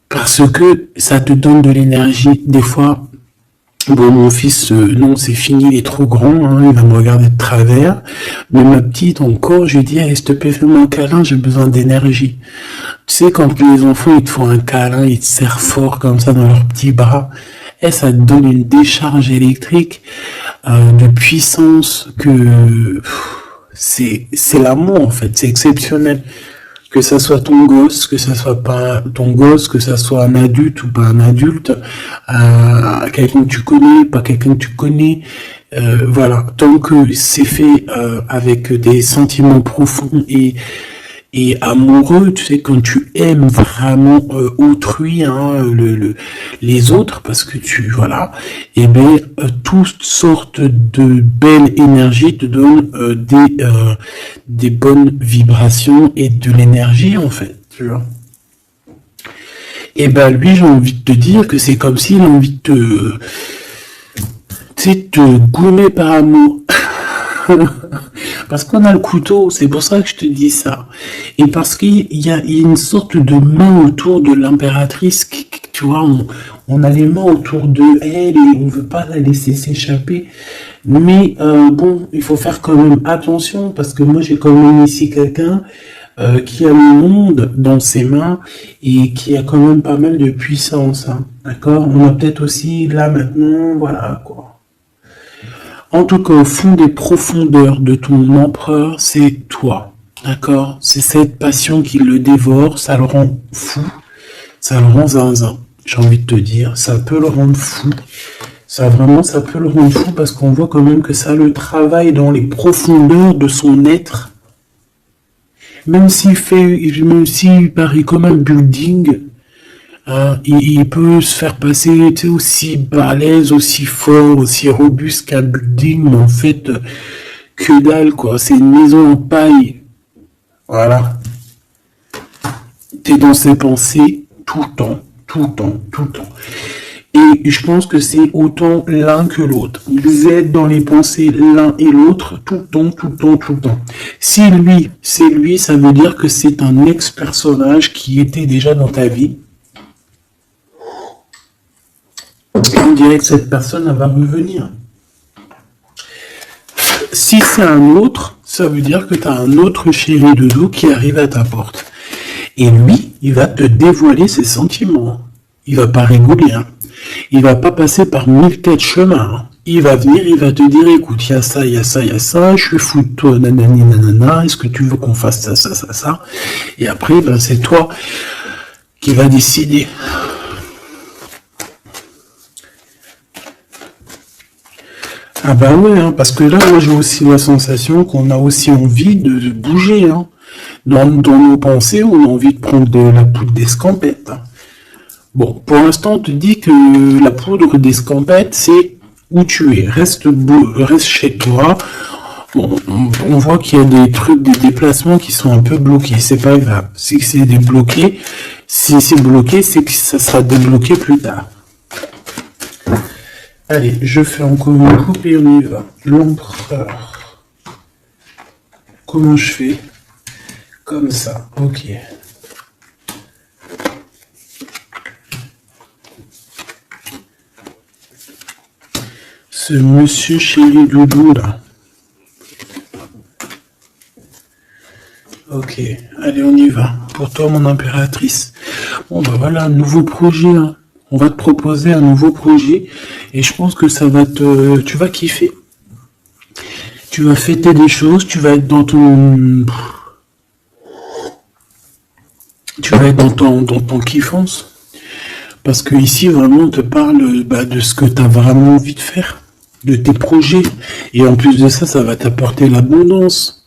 parce que ça te donne de l'énergie. Des fois, bon, mon fils, non, c'est fini, il est trop grand, hein, il va me regarder de travers, mais ma petite encore, je lui dis, allez, s'il te plaît, fais-moi un câlin, j'ai besoin d'énergie. Tu sais, quand les enfants, ils te font un câlin, ils te serrent fort comme ça dans leurs petits bras, et ça te donne une décharge électrique de puissance que c'est l'amour en fait, c'est exceptionnel. Que ça soit ton gosse, que ça soit pas ton gosse, que ça soit un adulte ou pas un adulte, quelqu'un que tu connais, pas quelqu'un que tu connais, voilà. Tant que c'est fait avec des sentiments profonds et amoureux, tu sais, quand tu aimes vraiment autrui, hein, les autres, parce que voilà, et bien, toutes sortes de belles énergies te donnent des bonnes vibrations et de l'énergie, en fait, tu vois. Et ben lui, j'ai envie de te dire que c'est comme s'il a envie de te goumer par amour. Parce qu'on a le couteau, c'est pour ça que je te dis ça. Et parce qu'il y a une sorte de main autour de l'impératrice, tu vois, on a les mains autour de elle et on veut pas la laisser s'échapper. Mais bon, il faut faire quand même attention parce que moi j'ai quand même ici quelqu'un qui a le monde dans ses mains et qui a quand même pas mal de puissance, hein, d'accord? On a peut-être aussi là maintenant, voilà quoi. En tout cas, au fond des profondeurs de ton empereur, c'est toi. D'accord? C'est cette passion qui le dévore, ça le rend fou, ça le rend zinzin. J'ai envie de te dire, ça peut le rendre fou. Ça peut le rendre fou parce qu'on voit quand même que ça le travaille dans les profondeurs de son être. Même s'il paraît comme un building, il peut se faire passer, tu sais, aussi balèze, aussi fort, aussi robuste qu'un building, mais en fait, que dalle, quoi. C'est une maison en paille. Voilà. T'es dans ses pensées tout le temps, tout le temps, tout le temps. Et je pense que c'est autant l'un que l'autre. Vous êtes dans les pensées l'un et l'autre tout le temps, tout le temps, tout le temps. Si lui, c'est lui, ça veut dire que c'est un ex-personnage qui était déjà dans ta vie. On dirait que cette personne elle va revenir. Si c'est un autre, ça veut dire que tu as un autre chéri de dos qui arrive à ta porte. Et lui, il va te dévoiler ses sentiments. Il va pas rigoler. Hein. Il va pas passer par 1000 têtes chemins. Hein. Il va venir, il va te dire, écoute, il y a ça, il y a ça, il y a ça, je suis fou de toi, nanani, nanana, est-ce que tu veux qu'on fasse ça, ça, ça, ça? Et après, ben, c'est toi qui va décider. Ah bah ouais, hein, parce que là, moi j'ai aussi la sensation qu'on a aussi envie de bouger. Hein. Dans nos pensées, on a envie de prendre de la poudre d'escampette. Hein. Bon, pour l'instant, on te dit que la poudre d'escampette, c'est où tu es. Reste chez toi. Bon, on voit qu'il y a des trucs, des déplacements qui sont un peu bloqués. C'est pas grave. Si c'est débloqué, si c'est bloqué, c'est que ça sera débloqué plus tard. Allez, je fais encore une coupe et on y va. L'empereur. Comment je fais? Comme ça, ok. Ce monsieur chéri doudou là. Ok, allez on y va. Pour toi mon impératrice. Bon bah voilà, un nouveau projet. Hein. On va te proposer un nouveau projet et je pense que ça va tu vas kiffer. Tu vas fêter des choses, tu vas être dans ton kiffance. Parce que ici, vraiment, on te parle de ce que tu as vraiment envie de faire, de tes projets. Et en plus de ça, ça va t'apporter l'abondance.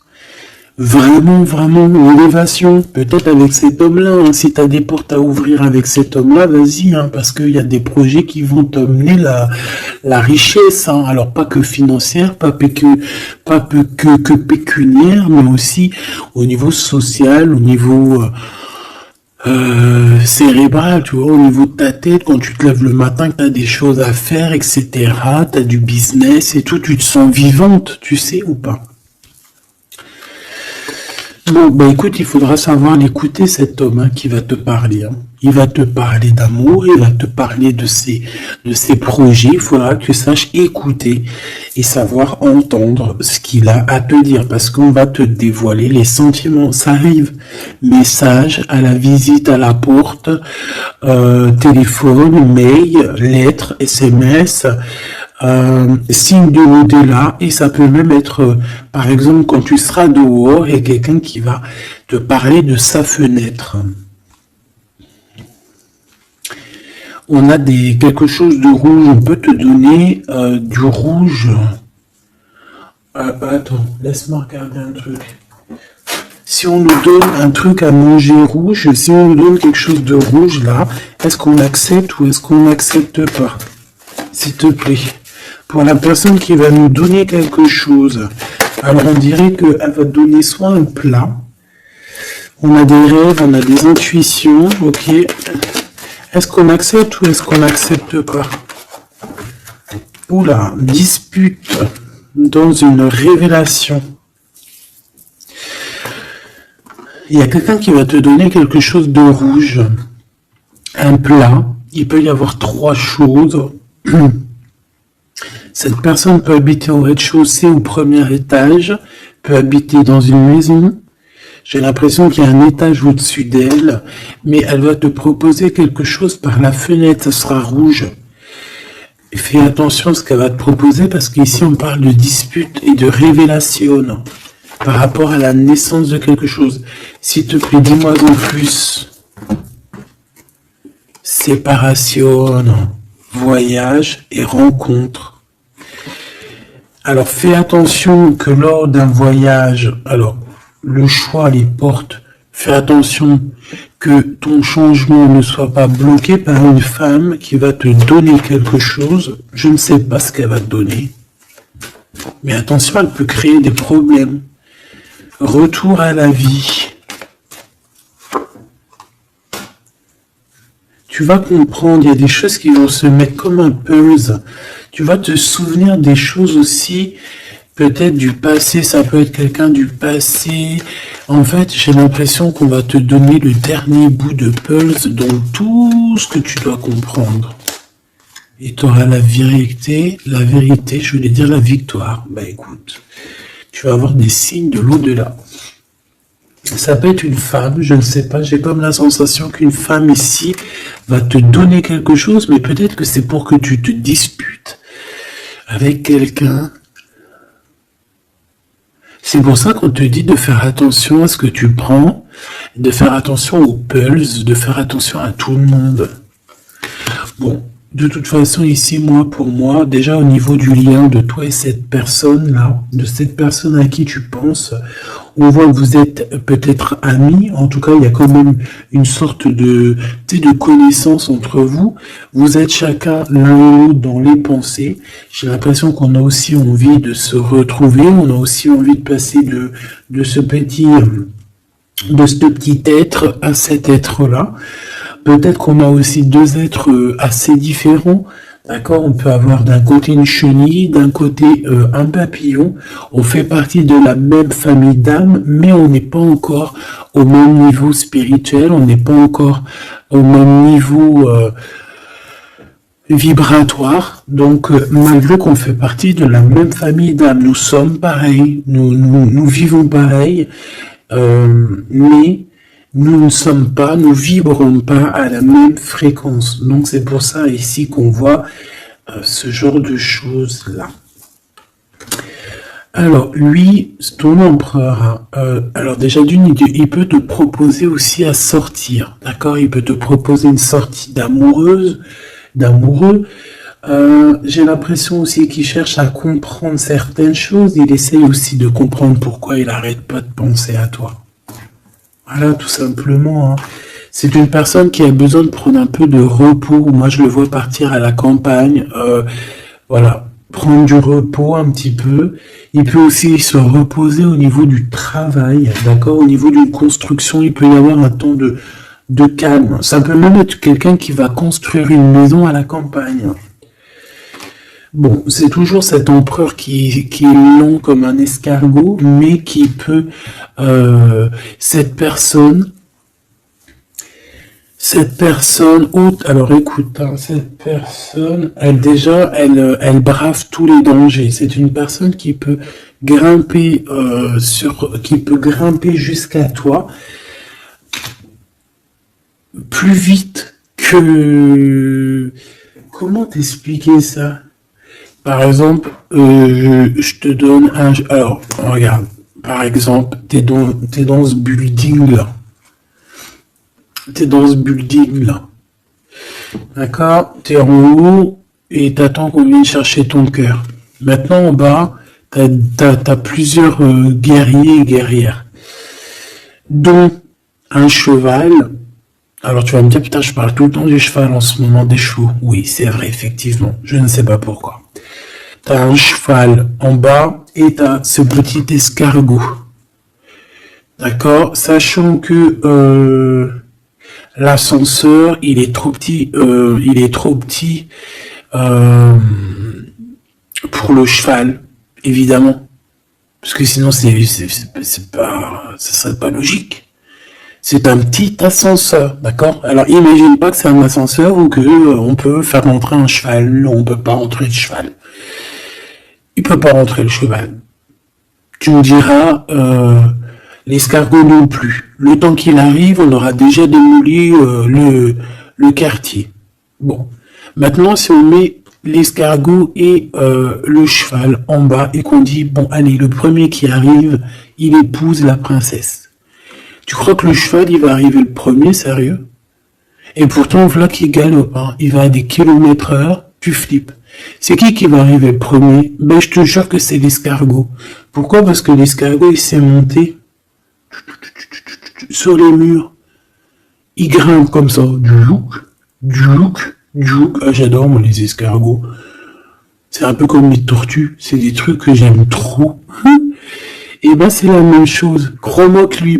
Vraiment, vraiment, l'élévation. Peut-être avec cet homme-là, hein, si tu as des portes à ouvrir avec cet homme-là, vas-y, hein, parce qu'il y a des projets qui vont t'amener la richesse. Hein. Alors, pas que financière, pas que pécuniaire, mais aussi au niveau social, au niveau cérébral, tu vois, au niveau de ta tête, quand tu te lèves le matin, que tu as des choses à faire, etc., tu as du business et tout, tu te sens vivante, tu sais ou pas? Bon, écoute, il faudra savoir l'écouter, cet homme hein, qui va te parler. Hein. Il va te parler d'amour, il va te parler de ses projets. Il faudra que tu saches écouter et savoir entendre ce qu'il a à te dire parce qu'on va te dévoiler les sentiments. Ça arrive. Message à la visite à la porte, téléphone, mail, lettres, SMS. Signe de l'au-delà et ça peut même être par exemple quand tu seras dehors et quelqu'un qui va te parler de sa fenêtre. On a quelque chose de rouge, on peut te donner du rouge. Attends, laisse-moi regarder un truc. Si on nous donne un truc à manger rouge, si on nous donne quelque chose de rouge là, est-ce qu'on accepte ou est-ce qu'on n'accepte pas? S'il te plaît. Pour la personne qui va nous donner quelque chose, alors on dirait qu'elle va donner soit un plat, on a des rêves, on a des intuitions, ok. Est-ce qu'on accepte ou est-ce qu'on n'accepte pas? Oula, dispute dans une révélation. Il y a quelqu'un qui va te donner quelque chose de rouge, un plat, il peut y avoir 3 choses. Cette personne peut habiter au rez-de-chaussée ou au premier étage, peut habiter dans une maison. J'ai l'impression qu'il y a un étage au-dessus d'elle, mais elle va te proposer quelque chose par la fenêtre, ça sera rouge. Fais attention à ce qu'elle va te proposer parce qu'ici on parle de dispute et de révélation par rapport à la naissance de quelque chose. S'il te plaît, dis-moi en plus. Séparation, voyage et rencontre. Alors fais attention que lors d'un voyage, alors le choix, les portes, fais attention que ton changement ne soit pas bloqué par une femme qui va te donner quelque chose. Je ne sais pas ce qu'elle va te donner. Mais attention, elle peut créer des problèmes. Retour à la vie. Tu vas comprendre, il y a des choses qui vont se mettre comme un puzzle. Tu vas te souvenir des choses aussi, peut-être du passé, ça peut être quelqu'un du passé. En fait, j'ai l'impression qu'on va te donner le dernier bout de puzzle dans tout ce que tu dois comprendre. Et tu auras la vérité, je voulais dire la victoire. Écoute, tu vas avoir des signes de l'au-delà. Ça peut être une femme, je ne sais pas, j'ai comme la sensation qu'une femme ici va te donner quelque chose, mais peut-être que c'est pour que tu te disputes avec quelqu'un. C'est pour ça qu'on te dit de faire attention à ce que tu prends, de faire attention aux pulses, de faire attention à tout le monde. Bon, de toute façon ici, pour moi, déjà au niveau du lien de toi et cette personne-là, de cette personne à qui tu penses, on voit que vous êtes peut-être amis, en tout cas il y a quand même une sorte de connaissance entre vous, vous êtes chacun l'un et l'autre dans les pensées, j'ai l'impression qu'on a aussi envie de se retrouver, on a aussi envie de passer de ce petit être à cet être-là. Peut-être qu'on a aussi 2 êtres assez différents, d'accord? On peut avoir d'un côté une chenille, d'un côté un papillon. On fait partie de la même famille d'âmes, mais on n'est pas encore au même niveau spirituel, on n'est pas encore au même niveau vibratoire. Donc, malgré qu'on fait partie de la même famille d'âmes, nous sommes pareils, nous vivons pareil, mais nous vibrons pas à la même fréquence. Donc c'est pour ça ici qu'on voit ce genre de choses là. Alors, lui, ton empereur, hein, alors déjà d'une, il peut te proposer aussi à sortir, d'accord? Il peut te proposer une sortie d'amoureux. J'ai l'impression aussi qu'il cherche à comprendre certaines choses. Il essaye aussi de comprendre pourquoi il arrête pas de penser à toi. Voilà, tout simplement, hein. C'est une personne qui a besoin de prendre un peu de repos. Moi, je le vois partir à la campagne. Voilà, prendre du repos un petit peu. Il peut aussi se reposer au niveau du travail, d'accord? Au niveau d'une construction, il peut y avoir un temps de calme. Ça peut même être quelqu'un qui va construire une maison à la campagne. Bon, c'est toujours cet empereur qui est long comme un escargot, mais qui peut, cette personne, haute, alors écoute, hein, cette personne, elle brave tous les dangers. C'est une personne qui peut grimper qui peut grimper jusqu'à toi plus vite que, comment t'expliquer ça? Par exemple, je te donne un, alors regarde, par exemple, t'es dans ce building là. T'es dans ce building là. D'accord? T'es en haut et t'attends qu'on vienne chercher ton cœur. Maintenant en bas, t'as plusieurs guerriers et guerrières. Dont un cheval. Alors tu vas me dire, putain, je parle tout le temps du cheval en ce moment, des chevaux. Oui, c'est vrai, effectivement. Je ne sais pas pourquoi. T'as un cheval en bas et t'as ce petit escargot. D'accord? Sachant que l'ascenseur, il est trop petit, pour le cheval, évidemment, parce que sinon c'est pas, ça serait pas logique. C'est un petit ascenseur, d'accord? Alors imagine pas que c'est un ascenseur ou que on peut faire rentrer un cheval. Non, on peut pas rentrer le cheval. Il peut pas rentrer le cheval. Tu me diras, l'escargot non plus. Le temps qu'il arrive, on aura déjà démoli le quartier. Bon. Maintenant, si on met l'escargot et le cheval en bas et qu'on dit, bon, allez, le premier qui arrive, il épouse la princesse. Tu crois que le cheval, il va arriver le premier, sérieux? Et pourtant, voilà qu'il galope, hein. Il va à des kilomètres heure, tu flippes. C'est qui va arriver le premier? Ben, je te jure que c'est l'escargot. Pourquoi? Parce que l'escargot, il s'est monté sur les murs. Il grimpe comme ça. Du look. Ah, j'adore, moi, les escargots. C'est un peu comme les tortues. C'est des trucs que j'aime trop. Et ben, c'est la même chose. Crois-moi que lui,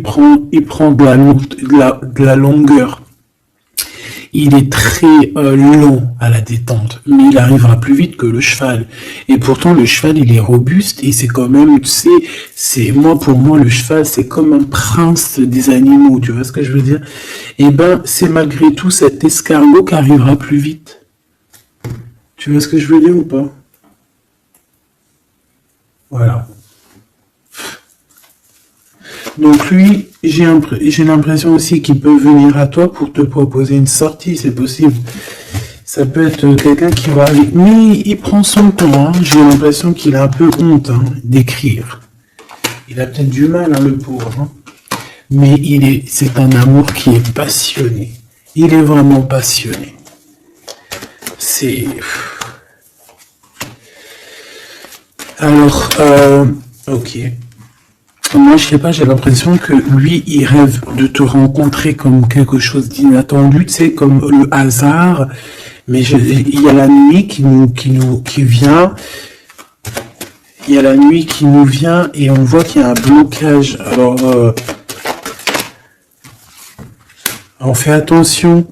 il prend de la longueur. Il est très long à la détente, mais il arrivera plus vite que le cheval. Et pourtant, le cheval, il est robuste et c'est quand même, tu sais, pour moi, le cheval, c'est comme un prince des animaux, tu vois ce que je veux dire? Et ben, c'est malgré tout cet escargot qui arrivera plus vite. Tu vois ce que je veux dire ou pas? Voilà. Donc lui, j'ai l'impression aussi qu'il peut venir à toi pour te proposer une sortie, c'est possible. Ça peut être quelqu'un qui va avec... Mais il prend son temps, hein. J'ai l'impression qu'il a un peu honte, hein, d'écrire. Il a peut-être du mal, hein, le pauvre. Hein. Mais c'est un amour qui est passionné. Il est vraiment passionné. C'est... Alors, ok. Moi, je sais pas, j'ai l'impression que lui, il rêve de te rencontrer comme quelque chose d'inattendu, tu sais, comme le hasard. Mais il y a la nuit qui vient. Il y a la nuit qui nous vient et on voit qu'il y a un blocage. Alors, on fait attention.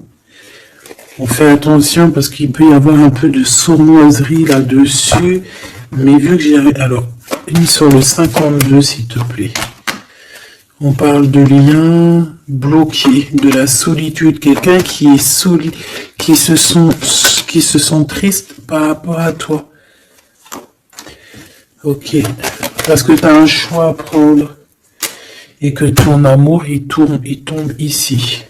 On fait attention parce qu'il peut y avoir un peu de sournoiserie là-dessus. Mais vu que j'ai... Alors, une sur le 52, s'il te plaît. On parle de lien bloqué, de la solitude. Quelqu'un qui est solide, qui se sent triste par rapport à toi. Ok. Parce que tu as un choix à prendre. Et que ton amour, il tombe ici.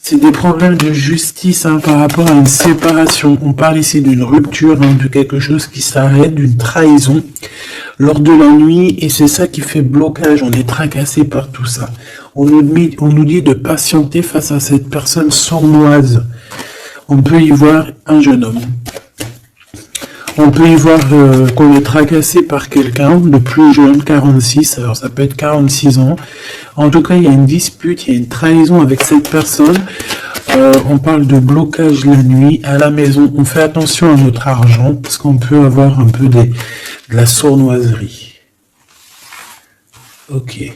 C'est des problèmes de justice hein, par rapport à une séparation. On parle ici d'une rupture, hein, de quelque chose qui s'arrête, d'une trahison lors de la nuit, et c'est ça qui fait blocage. On est tracassé par tout ça. On nous dit de patienter face à cette personne sournoise. On peut y voir un jeune homme. On peut y voir qu'on est tracassé par quelqu'un de plus jeune, 46, alors ça peut être 46 ans. En tout cas, il y a une dispute, il y a une trahison avec cette personne. On parle de blocage la nuit à la maison. On fait attention à notre argent parce qu'on peut avoir un peu de la sournoiserie. Ok.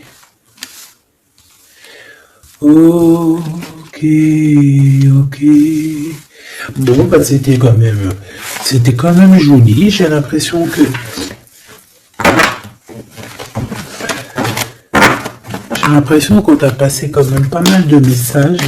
Ok. Bon, bah c'était quand même joli. J'ai l'impression qu'on t'a passé quand même pas mal de messages.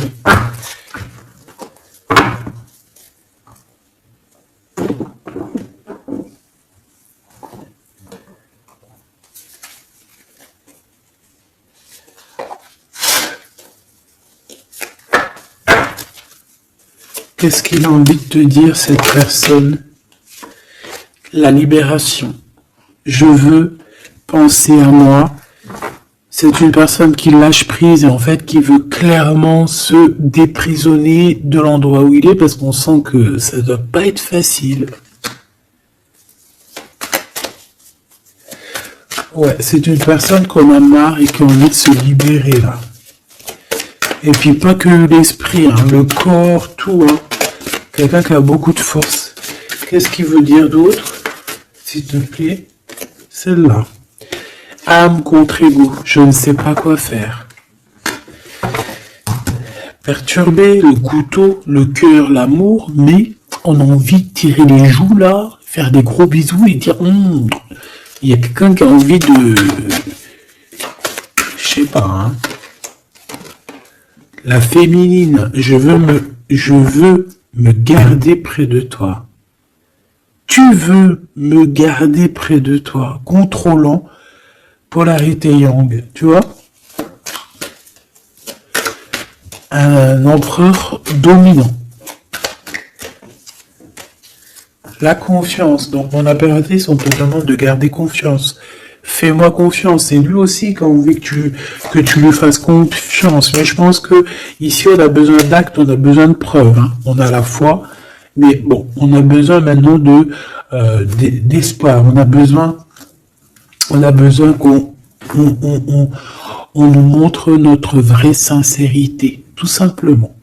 Qu'est-ce qu'il a envie de te dire, cette personne? La libération. Je veux penser à moi. C'est une personne qui lâche prise et en fait qui veut clairement se déprisonner de l'endroit où il est parce qu'on sent que ça doit pas être facile. Ouais, c'est une personne qu'on a marre et qui a envie de se libérer là. Et puis pas que l'esprit, hein, le corps, tout. Hein. Quelqu'un qui a beaucoup de force. Qu'est-ce qu'il veut dire d'autre? S'il te plaît. Celle-là. Âme contre ego. Je ne sais pas quoi faire. Perturber le couteau, le cœur, l'amour, mais on a envie de tirer les joues là, faire des gros bisous et dire il y a quelqu'un qui a envie de... Je sais pas, hein. La féminine, je veux me garder près de toi. Tu veux me garder près de toi, contrôlant polarité yang, tu vois? Un empereur dominant. La confiance. Donc mon impératrice, on te demande de garder confiance. Fais-moi confiance. Et lui aussi qui a envie que tu lui fasses confiance. Mais je pense que ici on a besoin d'actes, on a besoin de preuves. Hein. On a la foi, mais bon, on a besoin maintenant d'espoir. On a besoin qu'on on nous montre notre vraie sincérité, tout simplement.